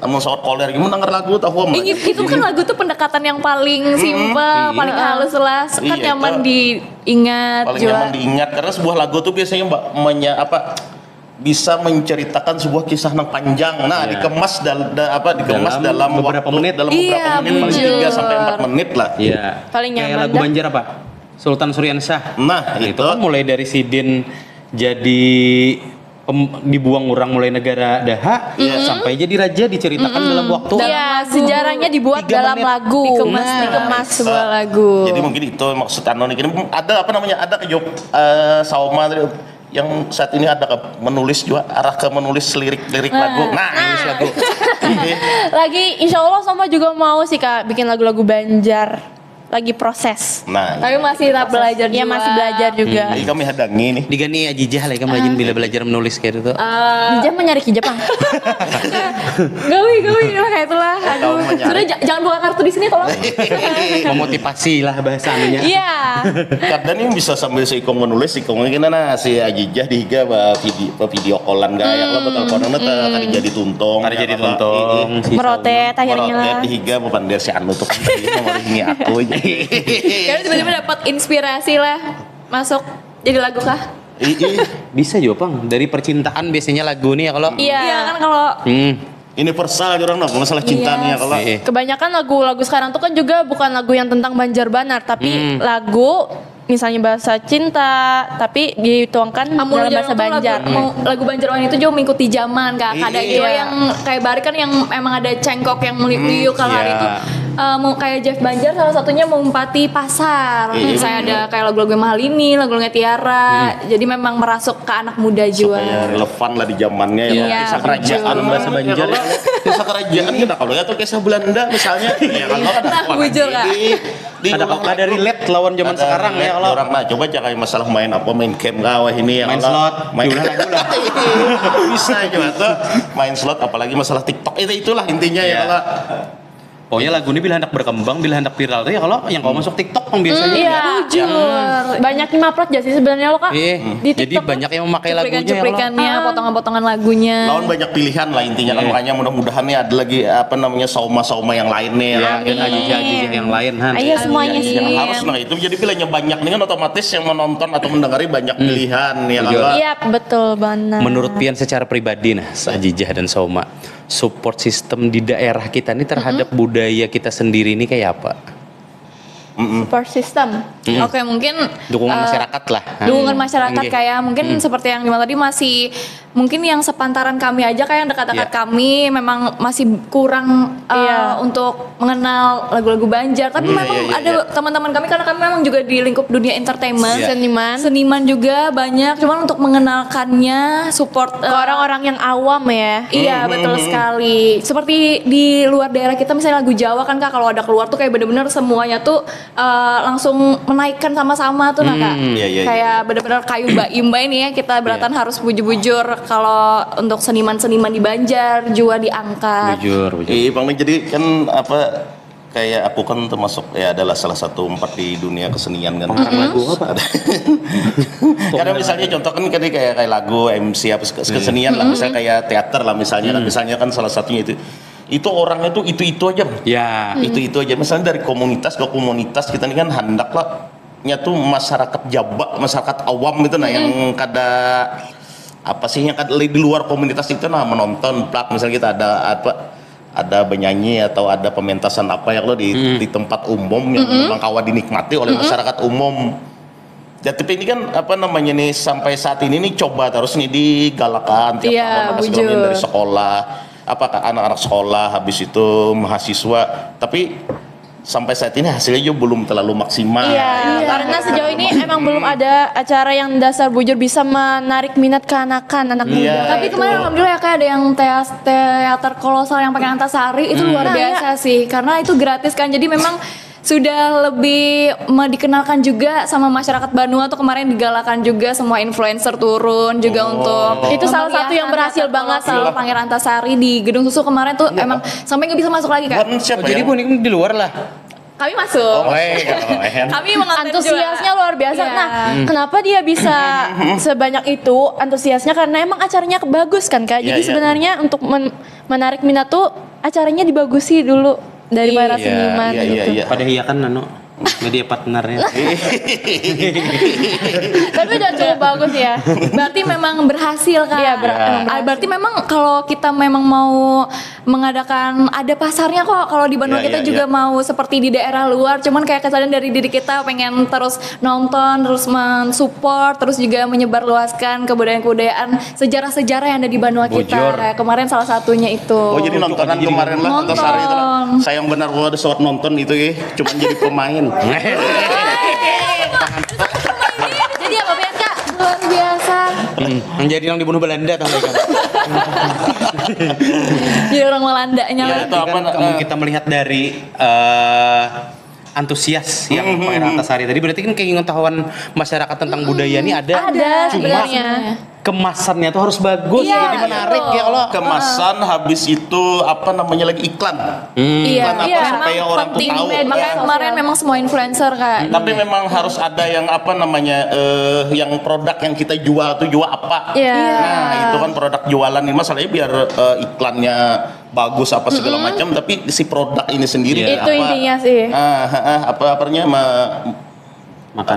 Speaker 4: Namun soal koler gimana denger lagu tahu
Speaker 1: Ini itu kan lagu tuh pendekatan yang paling simpel, paling halus lah, kan
Speaker 4: Iya,
Speaker 1: nyaman
Speaker 4: itu.
Speaker 1: diingat
Speaker 4: paling
Speaker 1: juga.
Speaker 4: nyaman diingat karena sebuah lagu tuh biasanya bisa menceritakan sebuah kisah yang panjang. Nah,
Speaker 3: Iya.
Speaker 4: dikemas dikemas
Speaker 3: Dalam
Speaker 4: dalam
Speaker 3: beberapa
Speaker 4: waktu,
Speaker 3: menit.
Speaker 4: dalam
Speaker 1: Iya,
Speaker 4: beberapa menit paling
Speaker 1: bujur.
Speaker 4: 3 sampai 4 menit lah.
Speaker 3: Iya.
Speaker 2: Paling
Speaker 3: Kayak
Speaker 2: nyaman
Speaker 3: lagu
Speaker 2: dah.
Speaker 3: Banjar apa? Sultan Suryansyah.
Speaker 4: Nah,
Speaker 3: Itu
Speaker 4: itu
Speaker 3: kan mulai dari Sidin jadi dibuang orang mulai negara Daha sampai jadi raja diceritakan dalam waktu
Speaker 2: Iya,
Speaker 1: lagu.
Speaker 2: sejarahnya dibuat
Speaker 3: 3
Speaker 2: dalam
Speaker 3: menit.
Speaker 2: lagu.
Speaker 1: Dikemas sebuah lagu.
Speaker 4: Jadi mungkin itu maksud Anonik ini ada apa namanya? Ada Sauma yang saat ini ada menulis juga arah ke menulis lirik lagu. Nah, menulis lagu.
Speaker 2: Lagi insya Allah sama juga mau sih Kak bikin lagu-lagu Banjar. Lagi proses.
Speaker 4: Nah,
Speaker 1: Tapi masih tahap belajar
Speaker 2: Iya
Speaker 1: juga.
Speaker 2: masih belajar juga.
Speaker 4: jadi kami hadangi nih.
Speaker 3: digani Ajijah lah kan belajar bila belajar menulis kayak itu.
Speaker 2: Dijam mencari ke Jepang.
Speaker 1: Gawi kayak itulah. Aduh.
Speaker 4: menyari.
Speaker 1: Sudah jangan buka kartu di sini tolong.
Speaker 3: Memotivasi lah bahasa anunya.
Speaker 2: Iya.
Speaker 4: Kadang ini bisa sambil si Ikong menulis, si Ikong ini nah si Ajijah dihiga video callan gaya kalau betul konon tadi jadi tuntung.
Speaker 3: Tadi jadi
Speaker 4: Ya, kalau-
Speaker 3: tuntung. si
Speaker 2: Merotet akhirnya
Speaker 4: Merotet
Speaker 2: lah.
Speaker 4: dihiga bukan dari si Anu tuh kan tadi nomor ini aku aja.
Speaker 1: Karena tiba-tiba dapat inspirasi lah masuk jadi lagu kah?
Speaker 3: Bisa juga Pang, dari percintaan biasanya lagu nih ya kalau
Speaker 1: Iya kan kalau
Speaker 4: Universal orang nah masalah cinta nih ya kalau
Speaker 3: Iya.
Speaker 2: Kebanyakan lagu-lagu sekarang tuh kan juga bukan lagu yang tentang Banjar Banar, tapi lagu misalnya bahasa cinta, tapi dituangkan dalam bahasa Banjar.
Speaker 1: Lagu Banjarwan itu juga mengikuti zaman kak. Ada
Speaker 4: Iya.
Speaker 1: juga yang kayak Bari kan yang emang ada cengkok yang meliuk-liuk kalau hari
Speaker 3: iya.
Speaker 1: itu mau kayak Jeff Banjar salah satunya mengumpati pasar. Misalnya ada kayak lagu-lagu mahal ini, lagu-lagunya Tiara. Jadi memang merasuk ke anak muda juga.
Speaker 4: supaya relevan lah di zamannya ya.
Speaker 1: Iya,
Speaker 4: Kalau kisah kerajaan
Speaker 1: betul.
Speaker 4: bahasa Banjar ya, kisah kerajaan kita kalau ya tuh kisah Belanda misalnya ya kalau kan
Speaker 1: Nah, bujur, Kak.
Speaker 3: ada relate lawan zaman sekarang ya kalau
Speaker 4: orang nah coba jangan masalah main apa main game kawah ini ya
Speaker 3: Main
Speaker 4: kalau
Speaker 3: slot.
Speaker 4: main
Speaker 3: Diulang lagu lah.
Speaker 4: bisa coba tuh main slot apalagi masalah TikTok itulah intinya
Speaker 3: Iya.
Speaker 4: ya kalau
Speaker 3: pokoknya lagu ini bila hendak berkembang, bila hendak viral tuh ya kalau yang kau masuk TikTok kan biasanya.
Speaker 2: Iya. Banyak yang upload gak sih sebenarnya lo Kak?
Speaker 3: Iya.
Speaker 2: Di
Speaker 3: Jadi
Speaker 2: TikTok.
Speaker 3: banyak yang memakai lagunya ya kalau.
Speaker 1: Cuplikan-cuplikannya, potongan-potongan lagunya.
Speaker 4: lawan banyak pilihan lah intinya kan
Speaker 3: Iya.
Speaker 4: makanya mudah-mudahan nih ada lagi apa namanya sauma-sauma yang lain nih
Speaker 3: Ya,
Speaker 4: ya.
Speaker 3: dan ajijah-ajijah yang lain Han.
Speaker 2: Ayo semuanya.
Speaker 4: Yang harus nah itu jadi bilangnya banyak nih kan otomatis yang menonton atau mendengari banyak pilihan ya
Speaker 3: Betul.
Speaker 4: kalau
Speaker 2: Iya betul benar.
Speaker 3: Menurut Pian secara pribadi nah, Ajijah dan Sauma, support system di daerah kita ini terhadap budaya kita sendiri ini kayak apa?
Speaker 2: support system.
Speaker 1: Oke mungkin
Speaker 3: Dukungan masyarakat lah.
Speaker 1: dukungan masyarakat
Speaker 3: Oke.
Speaker 1: kayak mungkin seperti yang Dimas tadi masih mungkin yang sepantaran kami aja kayak yang dekat-dekat
Speaker 3: Iya.
Speaker 1: kami memang masih kurang
Speaker 2: Iya.
Speaker 1: untuk mengenal lagu-lagu Banjar tapi memang
Speaker 4: iya,
Speaker 1: ada teman-teman kami karena kami memang juga di lingkup dunia entertainment
Speaker 3: Iya.
Speaker 1: seniman juga banyak cuman untuk mengenalkannya support
Speaker 2: Ke orang-orang yang awam ya.
Speaker 1: Iya betul sekali. Seperti di luar daerah kita misalnya lagu Jawa kan kak kalau ada keluar tuh kayak bener-bener semuanya tuh langsung menaikkan sama-sama tuh nah kak.
Speaker 4: Iya, iya,
Speaker 1: Kayak bener-bener kayu imba ini ya kita beratan harus bujur-bujur kalau untuk seniman-seniman di Banjar juga diangkat.
Speaker 3: Jujur.
Speaker 4: Bang jadi kan apa kayak aku kan termasuk ya adalah salah satu 4 di dunia kesenian kan.
Speaker 3: Lagu apa?
Speaker 4: Ada. Karena misalnya contoh kan kayak lagu MC apa kesenian lah, misalnya kayak teater lah misalnya kan salah satunya itu orang itu aja.
Speaker 3: Ya.
Speaker 4: Itu aja, misalnya dari komunitas ke komunitas kita ini kan hendaklah tuh masyarakat Jawa, masyarakat awam gitu nah yang kada apa sih yang kada di luar komunitas itu nah menonton plak misalnya kita ada penyanyi atau ada pementasan apa yang lo di tempat umum yang memang kawan dinikmati oleh masyarakat umum. Ya, tapi ini kan apa namanya nih sampai saat ini nih coba terus nih digalakan tiap
Speaker 1: Iya,
Speaker 4: tahun ada segala macam dari sekolah apa anak-anak sekolah habis itu mahasiswa tapi sampai saat ini hasilnya juga belum terlalu maksimal.
Speaker 2: Iya, karena sejauh ini emang belum ada acara yang dasar bujur bisa menarik minat keanakan anak muda.
Speaker 4: Iya.
Speaker 1: Tapi kemarin alhamdulillah ya kayak ada yang teater kolosal yang pakai Antasari itu luar biasa sih karena itu gratis kan jadi memang sudah lebih dikenalkan juga sama masyarakat Banua tuh kemarin digalakan juga semua influencer turun juga untuk
Speaker 2: Itu salah satu yang berhasil banget sih.
Speaker 1: sih Pangeran Antasari di Gedung Susu kemarin tuh emang sampai nggak bisa masuk lagi kan
Speaker 4: Buat siapa
Speaker 3: Jadi
Speaker 4: yang
Speaker 3: Bu ini di luar lah.
Speaker 1: kami masuk
Speaker 4: keren.
Speaker 1: kami mengonten
Speaker 2: Antusiasnya
Speaker 1: juga.
Speaker 2: luar biasa.
Speaker 1: Iya.
Speaker 2: Nah, kenapa dia bisa sebanyak itu antusiasnya karena emang acaranya bagus kan Kak. Jadi
Speaker 4: Iya, iya.
Speaker 2: sebenarnya untuk menarik minat tuh acaranya dibagusi dulu dari para
Speaker 3: Iya,
Speaker 2: seniman gitu.
Speaker 4: iya.
Speaker 3: Pada iya kan Nano media partnernya.
Speaker 2: Tapi udah cukup bagus ya.
Speaker 1: Berarti memang berhasil kan?
Speaker 2: Iya, emang berhasil.
Speaker 1: Berarti memang kalau kita memang mau mengadakan ada pasarnya kok. Kalau di Bandung
Speaker 4: Iya,
Speaker 1: kita
Speaker 4: iya,
Speaker 1: juga
Speaker 4: iya.
Speaker 1: mau seperti di daerah luar. Cuman kayak kesadaran dari diri kita pengen terus nonton, terus mensupport, terus juga menyebarluaskan kebudayaan-kebudayaan sejarah-sejarah yang ada di Bandung kita.
Speaker 3: Bujur.
Speaker 1: Kayak kemarin salah satunya itu.
Speaker 4: Oh jadi nontonan kemarin lah
Speaker 1: Nonton.
Speaker 4: Antasari itu lah. Sayang benar kalau ada surat nonton itu ya, cuma jadi pemain.
Speaker 1: Jadi apa Kak? Luar biasa.
Speaker 3: Menjadi yang dibunuh Belanda tahu nggak, Kak?
Speaker 1: Jadi orang Melandanya
Speaker 4: Iya,
Speaker 1: lah.
Speaker 4: itu apa,
Speaker 3: Kalau kita melihat dari antusias yang Pangeran Antasari tadi berarti kan keingintahuan masyarakat tentang budaya ini ada.
Speaker 2: Ada
Speaker 3: Cuma
Speaker 2: sebenarnya.
Speaker 3: kemasannya tuh harus bagus
Speaker 1: Iya,
Speaker 3: jadi menarik
Speaker 1: betul.
Speaker 3: ya kalau
Speaker 4: Kemasan habis itu apa namanya lagi iklan.
Speaker 1: Iya,
Speaker 4: Iklan apa
Speaker 1: iya,
Speaker 4: supaya
Speaker 1: emang
Speaker 4: orang tuh
Speaker 1: penting.
Speaker 4: tahu.
Speaker 1: Makanya kemarin memang semua influencer Kak.
Speaker 4: Tapi memang harus ada yang apa namanya yang produk yang kita jual tuh jual apa.
Speaker 2: Iya.
Speaker 4: Nah, itu kan produk jualan ini masalahnya biar iklannya bagus apa segala macam tapi si produk ini sendiri
Speaker 3: Iya.
Speaker 2: Itu intinya sih.
Speaker 4: apa-apanya
Speaker 3: makan.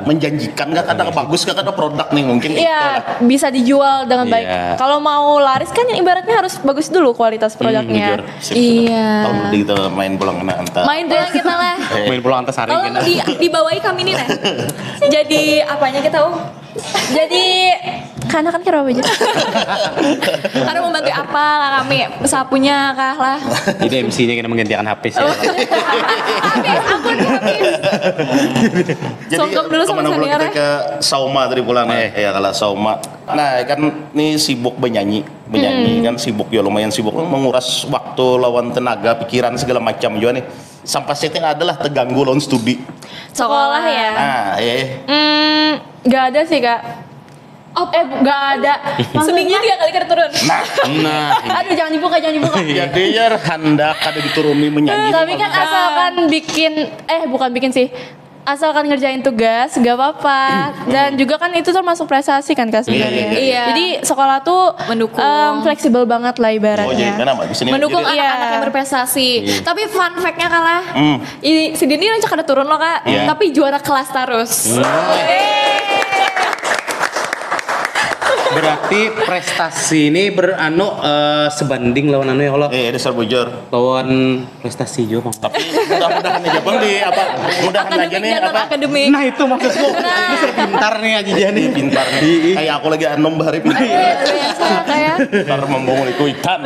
Speaker 4: menjanjikan nggak kadang bagus nggak kadang produk nih mungkin itu lah.
Speaker 2: Iya, bisa dijual dengan baik.
Speaker 3: Iya.
Speaker 2: Kalau mau laris kan ibaratnya harus bagus dulu kualitas produknya.
Speaker 4: Jujur. Sip,
Speaker 1: Iya.
Speaker 4: tahun udah kita main pulang kena antar
Speaker 1: Main pulang kita lah.
Speaker 3: Main pulang Antasari
Speaker 1: Kalau
Speaker 3: kan.
Speaker 1: dibawahi kami nih nah. Jadi apanya kita
Speaker 2: Jadi karena kan kira aja.
Speaker 1: karena membantu apa lah kami sapunya kah lah.
Speaker 3: Jadi MC-nya kita menggantikan HP sih.
Speaker 1: Habis ampun habis.
Speaker 4: Jadi
Speaker 1: Songkok dulu sama
Speaker 4: kemana-mana
Speaker 1: senior
Speaker 4: kita ke Sauma tadi pulang ya kalau Sauma. Nah kan ini sibuk menyanyi kan sibuk ya lumayan sibuk menguras waktu lawan tenaga pikiran segala macam juga nih. Sampai setting adalah terganggu lawan studi.
Speaker 2: Sekolah ya.
Speaker 4: Nah
Speaker 2: Nggak ada sih Kak. Nggak ada.
Speaker 1: Seminggu 3 kali kita turun.
Speaker 3: Nah,
Speaker 2: Aduh jangan dibuka.
Speaker 4: jadi ya hendak ada dituruni menyanyi.
Speaker 2: Tapi kan asalkan bikin, bukan bikin sih. Asalkan ngerjain tugas, gak apa-apa. Dan juga kan itu termasuk prestasi kan Kak sebenarnya.
Speaker 1: Iya.
Speaker 2: Jadi sekolah tuh
Speaker 1: Mendukung.
Speaker 2: fleksibel banget lah
Speaker 4: Oh jadi
Speaker 2: ibaratnya.
Speaker 4: kenapa di sini?
Speaker 1: Mendukung
Speaker 4: Jadi-
Speaker 1: anak-anak yang berprestasi. Tapi fun fact-nya kalah. Ini si Dini rancak ada turun loh Kak.
Speaker 4: Iya.
Speaker 1: Tapi juara kelas terus.
Speaker 3: berarti prestasi ini sebanding lawan ya kalau
Speaker 4: dasar bujur.
Speaker 3: lawan prestasi juga Bang.
Speaker 4: Tapi mudah-mudahan aja bang di apa mudahan aja
Speaker 1: Akademik
Speaker 4: nih
Speaker 1: dan non
Speaker 4: apa
Speaker 1: akademik.
Speaker 3: Nah itu maksudku. Ini ser pintar nih Aji Jani.
Speaker 4: pintar nih. Kayak aku lagi anom bahari pintar.
Speaker 1: Biasa kayak.
Speaker 4: Ntar membangun ikutan.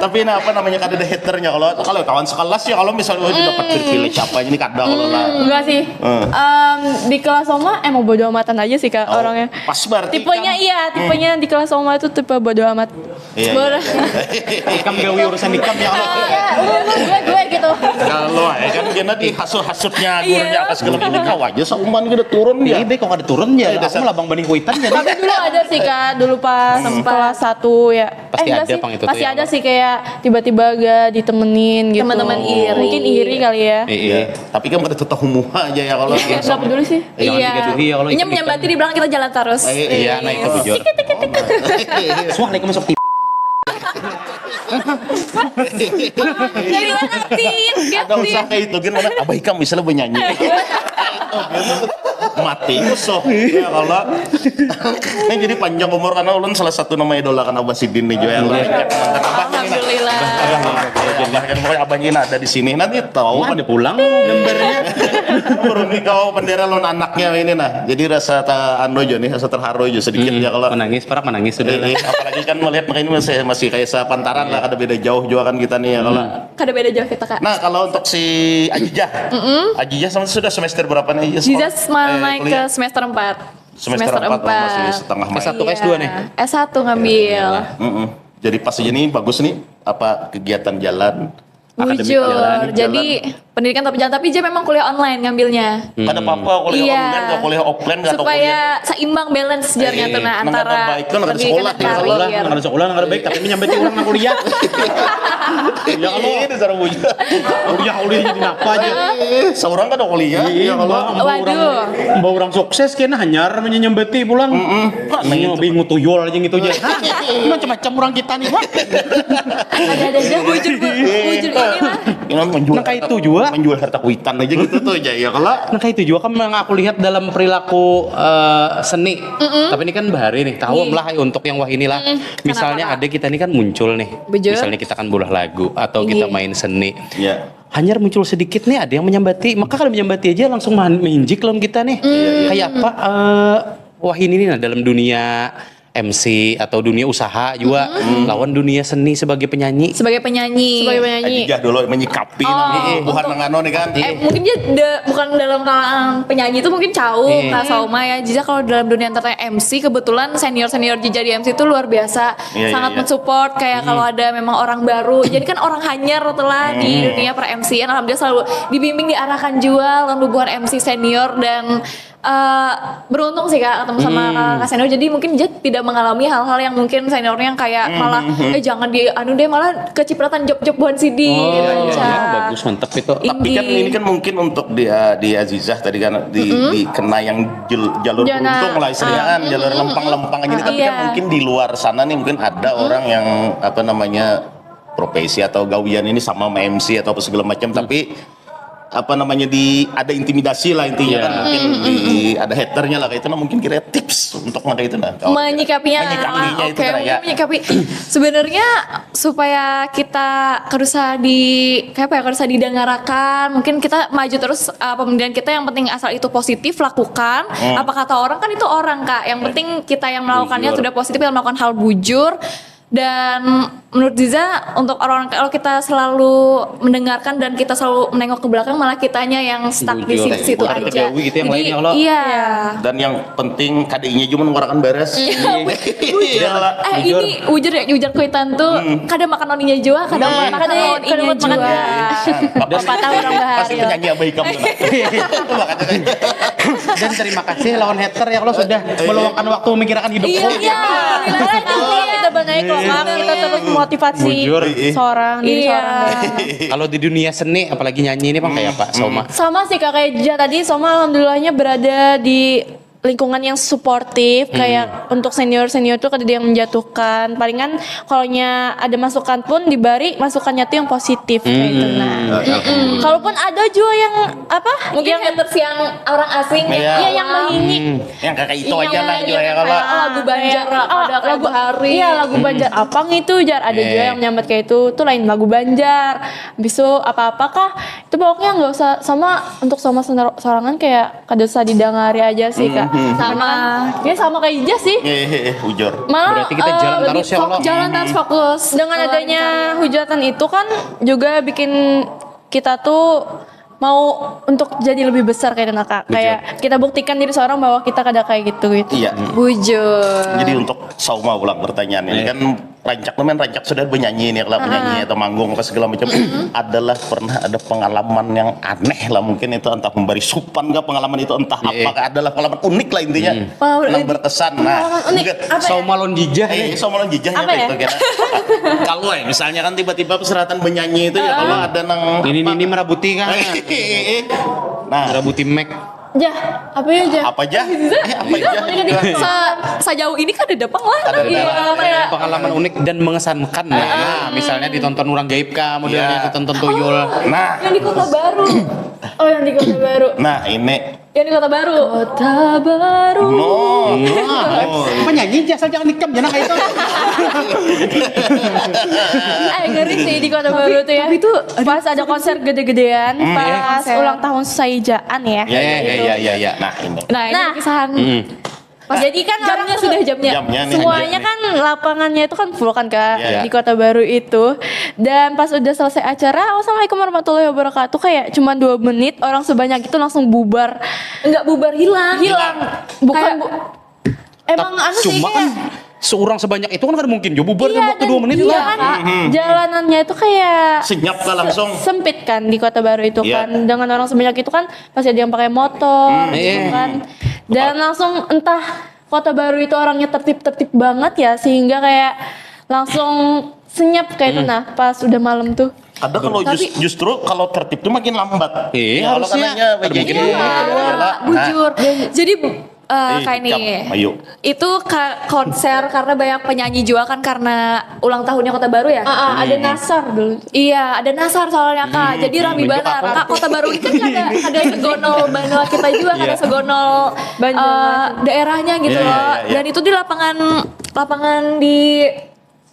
Speaker 4: Tapi nah apa namanya kada ada haternya kalau kawan sekelas ya kalau misalnya udah dapat terpilih siapa ini kada kalau lah.
Speaker 2: Enggak sih. Di kelas Oma emang bodo amatan aja sih Kak
Speaker 4: Oh,
Speaker 2: orangnya.
Speaker 4: pas berarti
Speaker 2: Tipenya tipenya di kelas Oma itu tipe bodo amat.
Speaker 4: Iya.
Speaker 2: Bodoh.
Speaker 3: Ikam gawe urusan ikam ya Allah.
Speaker 2: Gue gitu.
Speaker 4: Kalau ya kan dia di hasut-hasutnya
Speaker 1: Iya.
Speaker 4: gurunya apa segala macam kau aja sauman kita turun
Speaker 3: Ini
Speaker 4: dia.
Speaker 3: be kok ada turun ya.
Speaker 4: Iya,
Speaker 3: Aku
Speaker 4: dasar-
Speaker 3: malah Bang banding kuitan jadi.
Speaker 2: Tapi dulu ada sih Kak, dulu pas kelas 1 ya.
Speaker 3: Pasti
Speaker 2: enggak
Speaker 3: ada,
Speaker 2: sih.
Speaker 3: Pang, itu tuh
Speaker 2: Pasti
Speaker 3: yang
Speaker 2: ada
Speaker 3: apa?
Speaker 2: sih kayak kayak tiba-tiba gak ditemenin gitu.
Speaker 1: Teman-teman iri.
Speaker 2: Mungkin iri kali ya.
Speaker 3: Iya.
Speaker 4: Tapi kan pada tetap muha aja ya kalau
Speaker 2: Gak peduli sih.
Speaker 3: Jangan digaduhi ya kalau ikut-ikut.
Speaker 1: Nyambati di belakang kita jalan terus.
Speaker 3: Iya, nah itu bujur. Suah lagi masuk TV.
Speaker 1: Jadi ngertiin,
Speaker 4: ada usaha itu gimana abaikan misalnya bernyanyi mati sok ya kalau ini jadi panjang umur karena ulun salah satu nama idola kan Abah Sidin nih juga yang
Speaker 1: Alhamdulillah.
Speaker 4: bahkan pokoknya abahnya ada di sini nanti tahu
Speaker 3: Kan pulang gambarnya.
Speaker 4: beruni kau bendera lon anaknya ini nah jadi rasa anu aja nih rasa terharu aja sedikit ya kalau
Speaker 3: Menangis, Parak menangis sudah.
Speaker 4: apalagi kan melihat makanya ini masih kayak sepantaran lah ada beda jauh juga kan kita nih ya kalau
Speaker 1: Kada beda jauh kita, Kak.
Speaker 4: nah kalau untuk si Ajijah Ajijah sama sudah semester berapa nih
Speaker 1: Jesus malah naik ke
Speaker 4: kuliah?
Speaker 1: semester 4.
Speaker 4: semester 4 masih setengah main
Speaker 3: S1 ke S2 nih?
Speaker 1: S1 ngambil.
Speaker 4: jadi pas aja nih bagus nih apa kegiatan jalan akademik
Speaker 1: Bujur.
Speaker 4: jalan
Speaker 1: Jadi pendidikan tapi jalan, tapi dia memang kuliah online ngambilnya.
Speaker 4: ada apa-apa kuliah
Speaker 1: Iya.
Speaker 4: online atau kuliah offline nggak tahu
Speaker 1: Supaya seimbang balance jarnya tuh nah
Speaker 4: Nggak
Speaker 1: antara
Speaker 4: baik kan, nggak ada
Speaker 1: pendidikan
Speaker 4: sekolah,
Speaker 1: dan
Speaker 4: nggak ada
Speaker 3: Sekolah,
Speaker 1: karir.
Speaker 3: nggak ada sekolah, nggak ada baik, tapi menyampetin orang nang kuliah. Ya kalau
Speaker 4: ini cara bujur
Speaker 3: kuliah jadi apa aja.
Speaker 4: seorang kan ada kuliah ya kalau
Speaker 1: Waduh.
Speaker 3: Mbak orang sukses kena hanyar menyambeti pulang. Nanya bingung tuyul aja gitu aja. Macam-macam orang kita nih.
Speaker 1: Ada aja bujur bujur ini mah.
Speaker 4: ini menjual
Speaker 3: Nah, kayak itu juga.
Speaker 4: menjual harta kuitan aja gitu tuh aja ya kalau
Speaker 3: Nah kayak itu juga kan yang aku lihat dalam perilaku seni. Tapi ini kan bahari nih, tahu lah untuk yang wah inilah. Misalnya
Speaker 1: Kenapa,
Speaker 3: ada kita ini kan muncul nih.
Speaker 1: Bujur.
Speaker 3: Misalnya kita kan bolah lagu atau kita
Speaker 1: Iya.
Speaker 3: main seni.
Speaker 4: ya
Speaker 3: Hanyar muncul sedikit nih ada yang menyambati. Maka kalau menyambati aja langsung menjik lawan kita nih. Kayak apa? Wah ini nih nah, dalam dunia MC atau dunia usaha juga lawan dunia seni sebagai penyanyi.
Speaker 1: Sebagai penyanyi.
Speaker 2: Sebagai penyanyi.
Speaker 4: Ajijah dulu menyikapi bukan nengano nih kan
Speaker 1: Mungkin dia bukan dalam kalangan penyanyi itu mungkin jauh Kak Sauma ya. Jija kalau dalam dunia entertainment MC kebetulan senior Jija di MC itu luar biasa.
Speaker 4: Iya,
Speaker 1: Sangat
Speaker 4: iya.
Speaker 1: mensupport kayak kalau ada memang orang baru. Jadi kan orang hanyar telah di dunia per MC-an alhamdulillah selalu dibimbing diarahkan jual lalu buat MC senior dan beruntung sih Kak ketemu sama kakak senior jadi mungkin dia tidak mengalami hal-hal yang mungkin seniornya yang kayak malah jangan di anu deh malah kecipratan job-job buan CD gitu.
Speaker 3: Iya,
Speaker 1: Ca.
Speaker 3: bagus mantep itu.
Speaker 4: tapi kan ini kan mungkin untuk dia di Azizah tadi kan dikena yang jalur
Speaker 2: Jana.
Speaker 4: beruntung lah istilahnya kan jalur lempang-lempang aja nih. Tapi kan
Speaker 1: Iya.
Speaker 4: mungkin di luar sana nih mungkin ada orang yang apa namanya profesi atau gawian ini sama MC atau apa segala macam tapi apa namanya ada intimidasi lah intinya
Speaker 3: Iya.
Speaker 4: kan mungkin ada haternya lah kayak itu nah mungkin kira tips untuk maka itu nah
Speaker 1: Menyikapinya
Speaker 4: menyikapinya itu
Speaker 1: oke
Speaker 4: kan ya
Speaker 1: mungkin menyikapi sebenarnya supaya kita kerusa didengarkan mungkin kita maju terus pemilihan kita yang penting asal itu positif lakukan apa kata orang kan itu orang Kak yang penting kita yang melakukannya
Speaker 4: Bujur.
Speaker 1: sudah positif yang melakukan hal bujur dan menurut Ziza untuk orang kalau kita selalu mendengarkan dan kita selalu menengok ke belakang malah kitanya yang stuck di
Speaker 3: Bujur.
Speaker 1: situ
Speaker 3: Bukan
Speaker 1: aja.
Speaker 3: terjauhi gitu yang
Speaker 1: Jadi,
Speaker 3: lainnya, kalau-
Speaker 1: iya.
Speaker 4: dan yang penting KDI-nya cuma mengeluarkan beres iya lah
Speaker 1: Ini ujar kuitan tuh kadang makan oninya juga, kadang makan
Speaker 2: Kadang
Speaker 1: oninya
Speaker 2: makan
Speaker 1: juga.
Speaker 2: Bapak tahu orang bahari.
Speaker 4: pasti penyanyi abai kamu makanya
Speaker 3: Dan terima kasih lawan hater ya kalau sudah meluangkan waktu memikirkan hidupku.
Speaker 1: Iya.
Speaker 2: Karena itu kita benahi kok Kak. Kita terus motivasi
Speaker 3: Bujur.
Speaker 2: seorang diri
Speaker 1: Iya.
Speaker 2: seorang.
Speaker 3: Kalau di dunia seni apalagi nyanyi ini Bang kayak apa Sauma?
Speaker 2: Sama sih Kak kayak Jija tadi Soma alhamdulillahnya berada di lingkungan yang suportif kayak untuk senior tuh kada ada yang menjatuhkan palingan kalau ada masukan pun diberi masukannya tuh yang positif kayak itu nah kalaupun ada juga yang apa
Speaker 1: Mungkin haters yang orang asing
Speaker 4: Iya.
Speaker 2: iya yang menghini
Speaker 4: yang kakak itu
Speaker 1: Iya,
Speaker 4: aja lah
Speaker 1: iya,
Speaker 4: juga ya
Speaker 1: kayak
Speaker 4: kalau
Speaker 1: lagu Banjar ada lagu Hari.
Speaker 2: Iya lagu Banjar Apang itu jar ada juga yang menyambat kayak itu tuh lain lagu Banjar bisu apa-apa kah itu pokoknya nggak usah untuk sama sorangan kayak kada usah didengari aja sih Kak
Speaker 1: sama.
Speaker 2: ya sama kayak Ija sih
Speaker 4: ujur
Speaker 2: malah
Speaker 3: Berarti kita jalan
Speaker 1: Lebih
Speaker 3: terus ya Allah.
Speaker 1: jalan terus fokus.
Speaker 2: dengan adanya hujatan itu kan juga bikin kita tuh mau untuk jadi lebih besar kayak Kak. Kayak kita buktikan diri seorang bahwa kita kada kayak gitu.
Speaker 4: iya
Speaker 1: Bujur.
Speaker 4: jadi untuk Sauma ulang pertanyaan ini kan rancak teman rancak sudah bernyanyi nih kalau penyanyi atau manggung apa segala macam adalah pernah ada pengalaman yang aneh lah mungkin itu entah memberi supan nggak pengalaman itu entah apakah adalah pengalaman unik lah intinya yang berkesan
Speaker 2: pengalaman unik
Speaker 4: juga-
Speaker 2: apa ya?
Speaker 3: Saumalon jijah.
Speaker 4: Somalan jijahnya
Speaker 2: Apa ya?
Speaker 4: itu kira. Kalau misalnya kan tiba-tiba perseratan penyanyi itu ya kalau ada nang
Speaker 3: Ini merabuti kan.
Speaker 4: nah
Speaker 3: Merabuti Mac.
Speaker 2: Jah, apa ya Jah?
Speaker 4: apa aja apa aja
Speaker 1: Sejauh ini kan ada depang lah.
Speaker 3: Ada
Speaker 1: Iya, kayak
Speaker 3: pengalaman unik dan mengesankan. Nah, misalnya ditonton orang gaib kah, modelnya
Speaker 4: Iya.
Speaker 3: ditonton tuyul.
Speaker 4: nah
Speaker 2: Yang di Kota Baru. Oh, yang di Kota Baru.
Speaker 4: nah ini
Speaker 1: yang di Kota Baru. Kota Baru.
Speaker 4: no
Speaker 3: Penyanyi jasa jangan nikam jangan kayak itu.
Speaker 2: Ngeri sih di Kota Baru tuh ya. Tapi itu pas ada konser gede-gedean, pas
Speaker 1: Konser.
Speaker 2: ulang tahun Saijaan ya.
Speaker 3: Ya.
Speaker 4: nah ini
Speaker 1: Nah, ini
Speaker 2: Nah.
Speaker 1: kisahan.
Speaker 2: Pas jadi kan orang
Speaker 1: Jamnya
Speaker 2: tuh-
Speaker 1: sudah jamnya.
Speaker 4: jamnya nih
Speaker 2: semuanya
Speaker 4: jamnya
Speaker 2: kan lapangannya itu kan full kan Kak
Speaker 4: Iya.
Speaker 2: di Kota Baru itu. Dan pas udah selesai acara, Assalamualaikum warahmatullahi wabarakatuh, kayak cuma 2 menit orang sebanyak itu langsung bubar.
Speaker 1: Enggak bubar, hilang.
Speaker 2: Bukan
Speaker 1: Kayak-
Speaker 2: emang anu sih
Speaker 3: Cuma
Speaker 2: kayak
Speaker 3: kan seorang sebanyak itu kan mungkin jo bubar dalam waktu
Speaker 2: dan
Speaker 3: 2 menit
Speaker 2: iya
Speaker 3: lah.
Speaker 2: kan jalanannya itu kayak
Speaker 4: senyap kan langsung
Speaker 2: sempit kan di Kota Baru itu
Speaker 4: Iya.
Speaker 2: kan, dengan orang sebanyak itu kan pasti ada yang pakai motor gitu
Speaker 3: Iya.
Speaker 2: kan, dan langsung entah Kota Baru itu orangnya tertib-tertib banget ya sehingga kayak langsung senyap kayak itu. Nah pas udah malam tuh
Speaker 4: ada kalau justru kalau tertib tuh makin lambat
Speaker 3: Iya,
Speaker 4: kalau
Speaker 3: harusnya.
Speaker 4: katanya
Speaker 3: Ada mungkin
Speaker 4: begini,
Speaker 3: iya.
Speaker 4: iyalah.
Speaker 1: Bujur. Jadi kayak
Speaker 4: Cap,
Speaker 1: nih.
Speaker 4: ayo.
Speaker 1: Itu konser karena banyak penyanyi juga kan karena ulang tahunnya Kota Baru ya.
Speaker 2: ada Nasar dulu.
Speaker 1: Iya, ada Nasar soalnya Kak. Jadi rame
Speaker 3: Menunjuk
Speaker 1: banget.
Speaker 3: apa?
Speaker 1: Kak, Kota Baru ini kan ada segonol Banua kita juga, ada segonol daerahnya gitu
Speaker 4: Iya,
Speaker 1: loh.
Speaker 4: iya, iya.
Speaker 1: Dan itu di lapangan di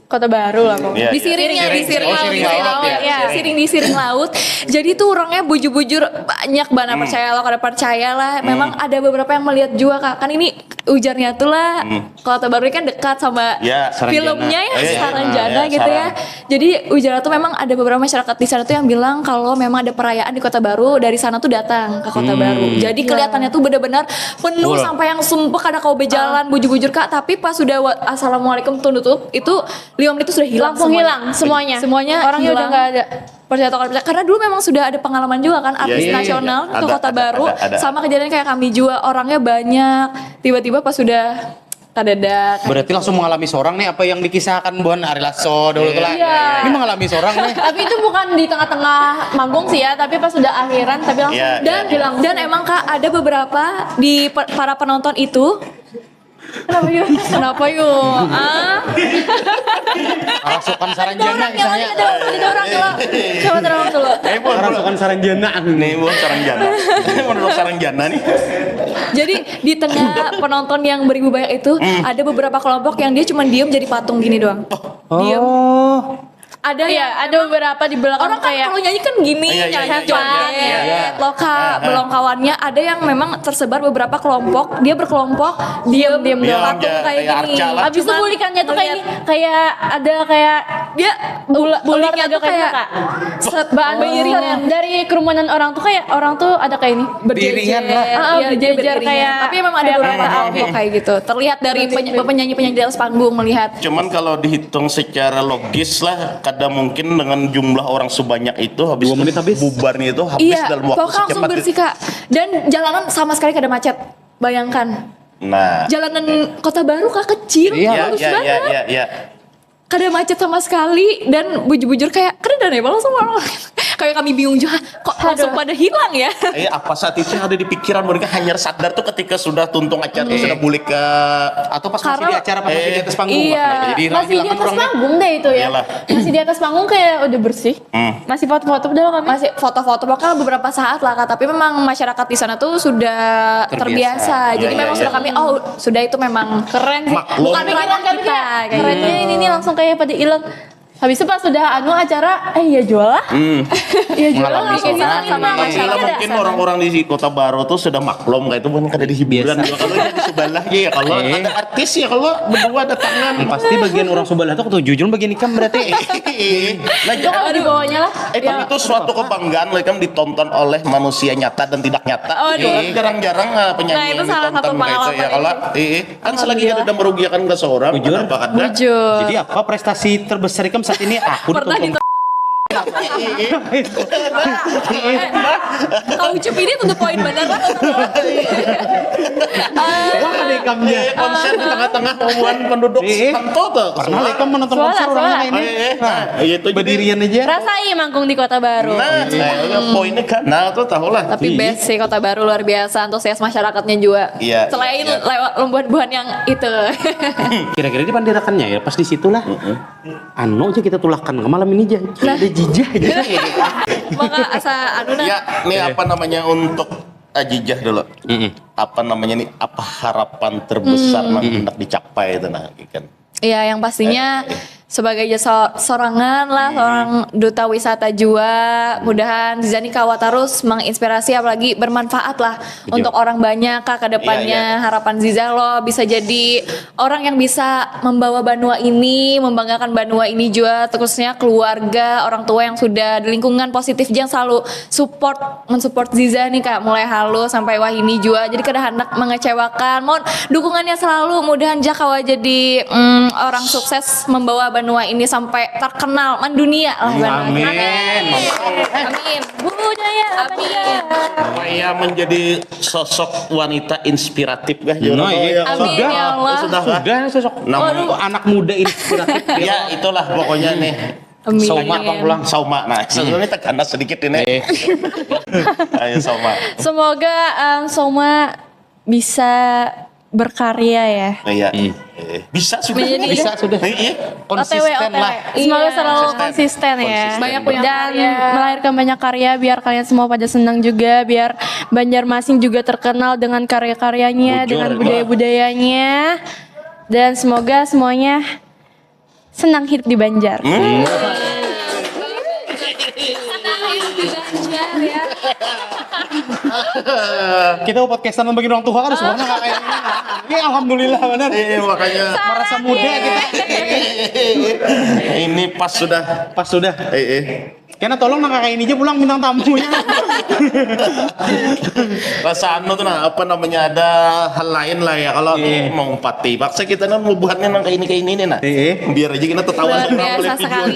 Speaker 2: Kota Baru lah pokoknya.
Speaker 4: Iya,
Speaker 1: di
Speaker 4: iya.
Speaker 1: siringnya, di siring
Speaker 3: Oh,
Speaker 1: laut,
Speaker 3: siring
Speaker 1: di siring
Speaker 3: laut,
Speaker 1: laut,
Speaker 3: ya.
Speaker 1: ya, siring di siring laut. Jadi tuh orangnya bujur-bujur banyak banget, percaya lo kada percaya lah. Memang ada beberapa yang melihat juga Kak. Kan ini ujarnya tuh lah. Kota Baru ini kan dekat sama
Speaker 4: Ya, Saranjana.
Speaker 1: filmnya ya,
Speaker 4: Iya,
Speaker 1: Saranjana
Speaker 4: iya,
Speaker 1: gitu ya.
Speaker 4: Sarang.
Speaker 1: Jadi ujarnya tuh memang ada beberapa masyarakat di sana tuh yang bilang kalau memang ada perayaan di Kota Baru, dari sana tuh datang ke Kota Baru. Jadi kelihatannya tuh benar-benar penuh
Speaker 3: Full.
Speaker 1: sampai yang sumpah ada kau berjalan bujur-bujur Kak. Tapi pas sudah assalamualaikum tuh nutup, itu 5 menit itu sudah hilang.
Speaker 2: Langsung
Speaker 1: semuanya.
Speaker 2: hilang semuanya.
Speaker 1: Semuanya
Speaker 2: orangnya udah
Speaker 1: hilang.
Speaker 2: nggak ada.
Speaker 1: Percaya atau tidak percaya. Karena dulu memang sudah ada pengalaman juga kan artis
Speaker 4: iya, iya.
Speaker 1: nasional ke
Speaker 4: Ada,
Speaker 1: Kota
Speaker 4: ada,
Speaker 1: Baru.
Speaker 4: ada.
Speaker 1: Sama kejadian kayak kami juga, orangnya banyak. Tiba-tiba pas sudah kadadak.
Speaker 3: Berarti langsung mengalami seorang nih apa yang dikisahkan Bon Ari Lasso dulu tuh lah.
Speaker 2: Iya.
Speaker 3: Ini mengalami seorang nih.
Speaker 2: Tapi itu bukan di tengah-tengah manggung sih ya, tapi pas sudah akhiran tapi langsung
Speaker 4: Iya,
Speaker 1: Dan
Speaker 4: iya, iya.
Speaker 1: dan emang Kak ada beberapa di para penonton itu. Kenapa yuk? Kenapa yuk?
Speaker 3: Rasukan Saranjana
Speaker 1: Ada
Speaker 3: misalnya.
Speaker 1: orang dulu. Coba terawang dulu.
Speaker 3: Rasukan Saranjana.
Speaker 4: nih buat Saranjana menurut Saranjana nih
Speaker 1: Jadi di tengah penonton yang beribu banyak itu ada beberapa kelompok yang dia cuma diem jadi patung gini doang. Diem.
Speaker 3: Oh.
Speaker 1: Ada
Speaker 2: Iya,
Speaker 1: ya,
Speaker 2: ada beberapa di belakang
Speaker 1: orang kan
Speaker 2: kayak
Speaker 1: kalau nyanyi kan gini,
Speaker 4: Iya, iya,
Speaker 1: nyanyi
Speaker 4: iya,
Speaker 1: joget,
Speaker 4: iya, iya.
Speaker 1: loka, belum kawannya. Ada yang memang tersebar beberapa kelompok, dia berkelompok, diem
Speaker 2: Diem
Speaker 1: doang,
Speaker 4: doang,
Speaker 1: patung
Speaker 4: ya,
Speaker 1: kayak
Speaker 4: kayak
Speaker 1: gini.
Speaker 4: arca lah.
Speaker 2: Abis itu
Speaker 1: Cuman
Speaker 2: bulikannya tuh kayak ini,
Speaker 1: ngeliat
Speaker 2: kayak ada kayak
Speaker 1: dia
Speaker 2: buliknya
Speaker 1: tuh kayak
Speaker 2: set bahan beriringan dari kerumunan orang tuh kayak orang tuh ada kayak ini
Speaker 3: Beriringan lah.
Speaker 1: Iya, dia
Speaker 2: berjejer
Speaker 1: beriringan.
Speaker 2: kayak
Speaker 1: Tapi memang ada
Speaker 2: kayak
Speaker 1: beberapa
Speaker 2: kereta
Speaker 1: kelompok kayak gitu. Terlihat dari penyanyi-penyanyi di atas panggung melihat.
Speaker 4: cuman kalau dihitung secara logis lah kadang mungkin dengan jumlah orang sebanyak itu habis
Speaker 3: 2 menit habis.
Speaker 4: bubarnya itu habis
Speaker 1: Iya,
Speaker 4: dalam waktu
Speaker 1: pokoknya langsung
Speaker 4: secepat
Speaker 1: bersih Kak. Dan jalanan sama sekali kada macet. Bayangkan.
Speaker 4: nah
Speaker 1: Jalanan Kota Baru Kak kecil,
Speaker 3: Iya,
Speaker 1: bagus
Speaker 4: ya
Speaker 1: banget.
Speaker 4: ya
Speaker 1: Kada macet sama sekali dan bujur-bujur kayak kada ada langsung orang. Kayak kami bingung juga kok langsung pada hilang ya.
Speaker 4: apa saat itu yang ada di pikiran mereka hanya sadar tuh ketika sudah tuntung acara itu sudah balik ke
Speaker 3: Atau pas masih
Speaker 1: Karena-
Speaker 3: di acara pas masih di atas panggung.
Speaker 1: Iya.
Speaker 3: Pak. Jadi
Speaker 2: masih di atas panggung deh itu ya.
Speaker 4: Iyalah.
Speaker 2: Masih di atas panggung kayak udah bersih. Masih foto-foto udah kami.
Speaker 1: Masih foto-foto bakal beberapa saat lah Kak, tapi memang masyarakat di sana tuh sudah terbiasa.
Speaker 3: Terbiasa.
Speaker 1: Jadi
Speaker 4: Iya,
Speaker 1: memang
Speaker 4: iya,
Speaker 1: sudah
Speaker 4: iya.
Speaker 1: kami sudah itu memang keren sih.
Speaker 4: Maklum.
Speaker 1: Bukan
Speaker 2: Pikiran kami
Speaker 1: kita
Speaker 2: kayak
Speaker 1: kayak
Speaker 2: kerennya ini langsung kayak pada hilang. Habis itu pas sudah anu acara, ya jual lah. Iya juga
Speaker 3: Mengalami
Speaker 2: langsung
Speaker 3: seorang
Speaker 2: sama
Speaker 3: ini.
Speaker 2: masyarakat.
Speaker 4: Kalau mungkin orang-orang di Kota Baru tuh sudah maklum kayak itu mungkin ada di hiburan juga. Kalau di sebelah ya kalau ada artis ya kalau berdua ada tangan.
Speaker 3: Pasti bagian orang sebelah tuh ketujuh bagian ikam berarti.
Speaker 4: Nah,
Speaker 2: Itu kalau di bawahnya lah.
Speaker 4: tapi itu suatu kebanggaan lah kan ditonton oleh manusia nyata dan tidak nyata.
Speaker 1: Aduh.
Speaker 4: Jarang-jarang penyanyi
Speaker 1: Nah, itu
Speaker 4: yang
Speaker 1: salah
Speaker 4: ditonton
Speaker 1: satu
Speaker 4: kayak itu ya
Speaker 1: pengalaman
Speaker 4: kalau kan selagi ada merugikan ke seorang
Speaker 3: Bujur.
Speaker 4: kenapa kada?
Speaker 1: Bujur.
Speaker 3: Jadi apa prestasi terbesar ikam saat ini? Aku
Speaker 1: Pernah
Speaker 3: ditonton.
Speaker 1: Kau Ucup ini tuh the point bener.
Speaker 3: Wah, ada ikamnya.
Speaker 4: Konser di tengah-tengah umuman penduduk Santo tuh.
Speaker 3: Pernah lah ikam menonton
Speaker 2: Suara,
Speaker 3: konser orangnya
Speaker 2: suara.
Speaker 3: ini.
Speaker 4: Nah, itu jadi-
Speaker 3: Berdirian aja.
Speaker 2: Rasai manggung di Kota Baru.
Speaker 4: Nah, poinnya kan, nah tuh tahu lah.
Speaker 1: Tapi best sih Kota Baru luar biasa, antusias masyarakatnya juga.
Speaker 4: Iya,
Speaker 1: Selain
Speaker 4: iya.
Speaker 1: lewat lomba-lombaan yang itu.
Speaker 3: Kira-kira di pandirakannya ya pas di situlah. Anu aja kita tulahkan ke malam ini aja. Ada jijah aja.
Speaker 1: Maka asa anu
Speaker 4: Ya, nih apa namanya untuk Ajijah dulu. Apa namanya nih? Apa harapan terbesar yang hendak dicapai itu nah kan?
Speaker 1: Iya, yang pastinya sebagai jasa sorangan lah, seorang duta wisata jua, mudahan Zizani kawa terus menginspirasi apalagi bermanfaat lah untuk orang banyak kak ke depannya. Harapan Ziza lo bisa jadi orang yang bisa membawa Banua ini, membanggakan Banua ini juga, terusnya keluarga, orang tua yang sudah di lingkungan positif yang selalu mensupport Ziza nih kak, mulai halus sampai wahini juga. Jadi kada hendak mengecewakan, mohon dukungannya selalu, mudahan Jakawa jadi orang sukses membawa Banua ini sampai terkenal mendunia lah Banua.
Speaker 3: Amin.
Speaker 1: Amin. Bu Jaya. Amin.
Speaker 4: Supaya menjadi sosok wanita inspiratif kah?
Speaker 3: Nah, iya.
Speaker 1: Amin
Speaker 3: Sudah.
Speaker 1: ya Allah.
Speaker 4: Sudah kah?
Speaker 3: Sudah sosok
Speaker 4: Namun-
Speaker 3: anak muda inspiratif.
Speaker 4: Ya itulah pokoknya nih.
Speaker 1: Amin.
Speaker 3: Sauma bang pulang.
Speaker 4: Sauma, nah sebenarnya tekannya sedikit ini. Ayo Sauma.
Speaker 2: Semoga Soma bisa berkarya ya.
Speaker 4: Iya. Bisa sudah.
Speaker 1: Menjadi-
Speaker 3: Bisa sudah.
Speaker 4: Iya.
Speaker 3: Konsisten lah.
Speaker 2: Semoga
Speaker 1: Iya.
Speaker 2: selalu konsisten ya.
Speaker 4: Konsisten.
Speaker 1: Banyak punya
Speaker 2: Dan
Speaker 1: karya.
Speaker 2: melahirkan banyak karya biar kalian semua pada senang juga, biar Banjarmasin juga terkenal dengan karya-karyanya,
Speaker 4: Bujur,
Speaker 2: dengan
Speaker 4: Mbak.
Speaker 2: budaya-budayanya. Dan semoga semuanya senang hidup di Banjar.
Speaker 3: Kita podcastan bagi orang tua kan semuanya nggak kayak ini. Ini alhamdulillah benar.
Speaker 4: Iya makanya.
Speaker 3: Merasa muda kita.
Speaker 4: Ini pas sudah.
Speaker 3: Pas sudah. Karena tolong nang kakak ini aja pulang bintang tamunya.
Speaker 4: Rasa anu tuh nah apa namanya ada hal lain lah ya kalau mau pati paksa kita kan mau buatnya nang kayak ini nih nah biar aja kita tertawa
Speaker 1: Luar biasa sekali.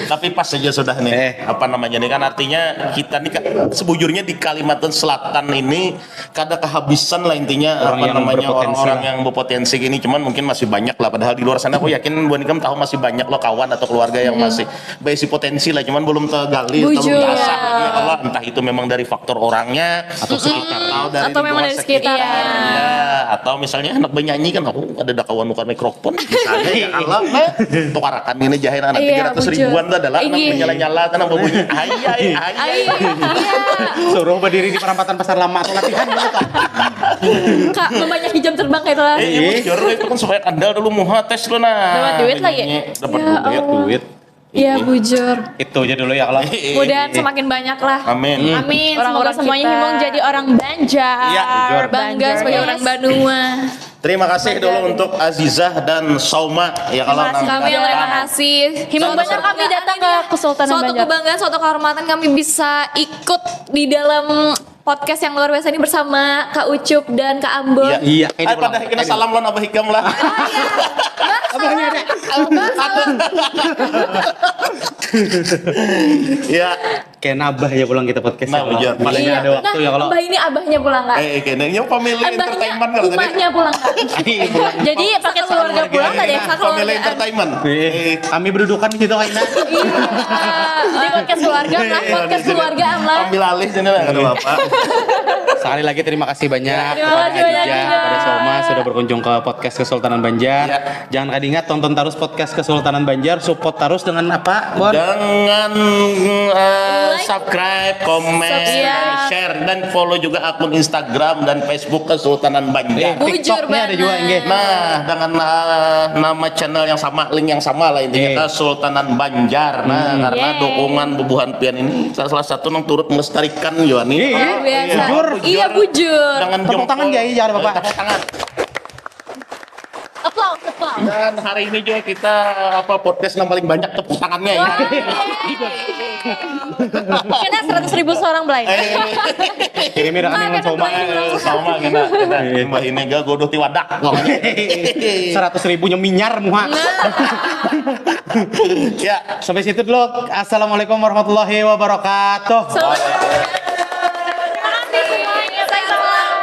Speaker 4: tapi pas saja sudah nih apa namanya nih kan artinya kita nih kan sebujurnya di Kalimantan Selatan ini kada kehabisan lah intinya
Speaker 3: Orang
Speaker 4: apa
Speaker 3: yang
Speaker 4: namanya
Speaker 3: berpotensi
Speaker 4: orang-orang
Speaker 3: lah.
Speaker 4: yang berpotensi gini cuman mungkin masih banyak lah padahal di luar sana aku yakin Bu Nikam tahu masih banyak loh kawan atau keluarga yang masih berisi potensi lah cuman belum tergali atau belum
Speaker 1: Bujur.
Speaker 4: diasah ya Allah entah itu memang dari faktor orangnya atau sekitar
Speaker 1: Atau memang dari sekitar.
Speaker 4: ya, atau misalnya anak penyanyi kan aku ada kawan nuker mikrofon misalnya ya Allah tukarakan ini jahin anak
Speaker 1: Iya,
Speaker 4: 300 ribuan tuh adalah anak
Speaker 1: Iya.
Speaker 4: menyala-nyala kan anak berbunyi ay
Speaker 1: Iya.
Speaker 3: Suruh berdiri di perempatan pasar lama atau latihan dulu Kak.
Speaker 1: Kak, membanyakin jam terbang kayak itu lah.
Speaker 4: bujur itu kan supaya andal dulu muha tes lu nah
Speaker 1: Dapat duit lagi?
Speaker 4: dapat
Speaker 1: Ya
Speaker 4: duit
Speaker 1: Iya bujur.
Speaker 3: Itu aja dulu ya kalau.
Speaker 1: Mudahan semakin banyak lah.
Speaker 4: amin
Speaker 2: Amin.
Speaker 1: Orang-orang
Speaker 2: Semoga semuanya
Speaker 1: kita.
Speaker 2: himung jadi orang Banjar.
Speaker 4: Iya,
Speaker 3: Banjar.
Speaker 1: Bangga sebagai orang Banua.
Speaker 4: terima kasih dulu untuk Azizah dan Sauma ya kalau
Speaker 1: Kami yang terima kasih.
Speaker 2: Himung banyak kami datang ke Kesultanan
Speaker 1: Suatu
Speaker 2: Banjar.
Speaker 1: kebanggaan, suatu kehormatan kami bisa ikut di dalam podcast yang luar biasa ini bersama Kak Ucup dan Kak Ambon.
Speaker 3: Iya, ini
Speaker 4: Ay,
Speaker 3: pulang.
Speaker 4: pada kita salam lon Abah Hikam lah. Ya,
Speaker 3: Kayak nabah ya pulang kita podcast.
Speaker 4: Nah, bujur.
Speaker 3: Paling
Speaker 1: Iya.
Speaker 3: ada waktu ya kalau.
Speaker 1: Mbak ini abahnya pulang Kak.
Speaker 4: kayaknya family entertainment kalau tadi.
Speaker 1: Umahnya pulang Kak.
Speaker 2: Jadi pakai keluarga pulang tadi ya.
Speaker 4: Family entertainment.
Speaker 3: Kami berdudukan di situ Aina.
Speaker 1: Jadi podcast keluarga lah, podcast keluarga lah.
Speaker 4: Ambil alih sini lah kata Bapak.
Speaker 3: Sekali lagi terima kasih banyak
Speaker 2: Terima
Speaker 3: kepada
Speaker 2: kasih banyak,
Speaker 3: Adija,
Speaker 2: Adija.
Speaker 3: kepada Soma sudah berkunjung ke podcast Kesultanan Banjar.
Speaker 4: Ya.
Speaker 3: Jangan kali ingat tonton terus podcast Kesultanan Banjar, support terus dengan apa, Bon?
Speaker 4: Dengan subscribe, komen,
Speaker 1: Subscribe.
Speaker 4: share dan follow juga akun Instagram dan Facebook Kesultanan Banjar.
Speaker 1: Bujur
Speaker 3: TikToknya ada juga
Speaker 1: banget.
Speaker 3: enggak?
Speaker 4: Nah, dengan nama channel yang sama, link yang sama lah intinya Kesultanan Banjar. Nah, karena
Speaker 1: Yeay.
Speaker 4: dukungan Bubuhan Pian ini salah satu yang turut melestarikan juga nih.
Speaker 1: Luar biasa.
Speaker 3: Bujur.
Speaker 1: Iya bujur.
Speaker 4: Dengan
Speaker 3: Tepuk tangan, Jai, jangan Bapak.
Speaker 4: Tepuk tangan.
Speaker 1: Applause, applause.
Speaker 4: Dan hari ini juga kita podcast yang paling banyak tepuk tangannya ya.
Speaker 2: Kena 100.000 seorang blind.
Speaker 3: Kirimin rekening dengan Soma.
Speaker 4: Sama kena Mbak ini gak godoh tiwadak.
Speaker 3: 100.000 minyar muha.
Speaker 4: Ya,
Speaker 3: Sampai situ dulu. Assalamualaikum warahmatullahi wabarakatuh.
Speaker 1: Terima kasih semuanya. Saya salam.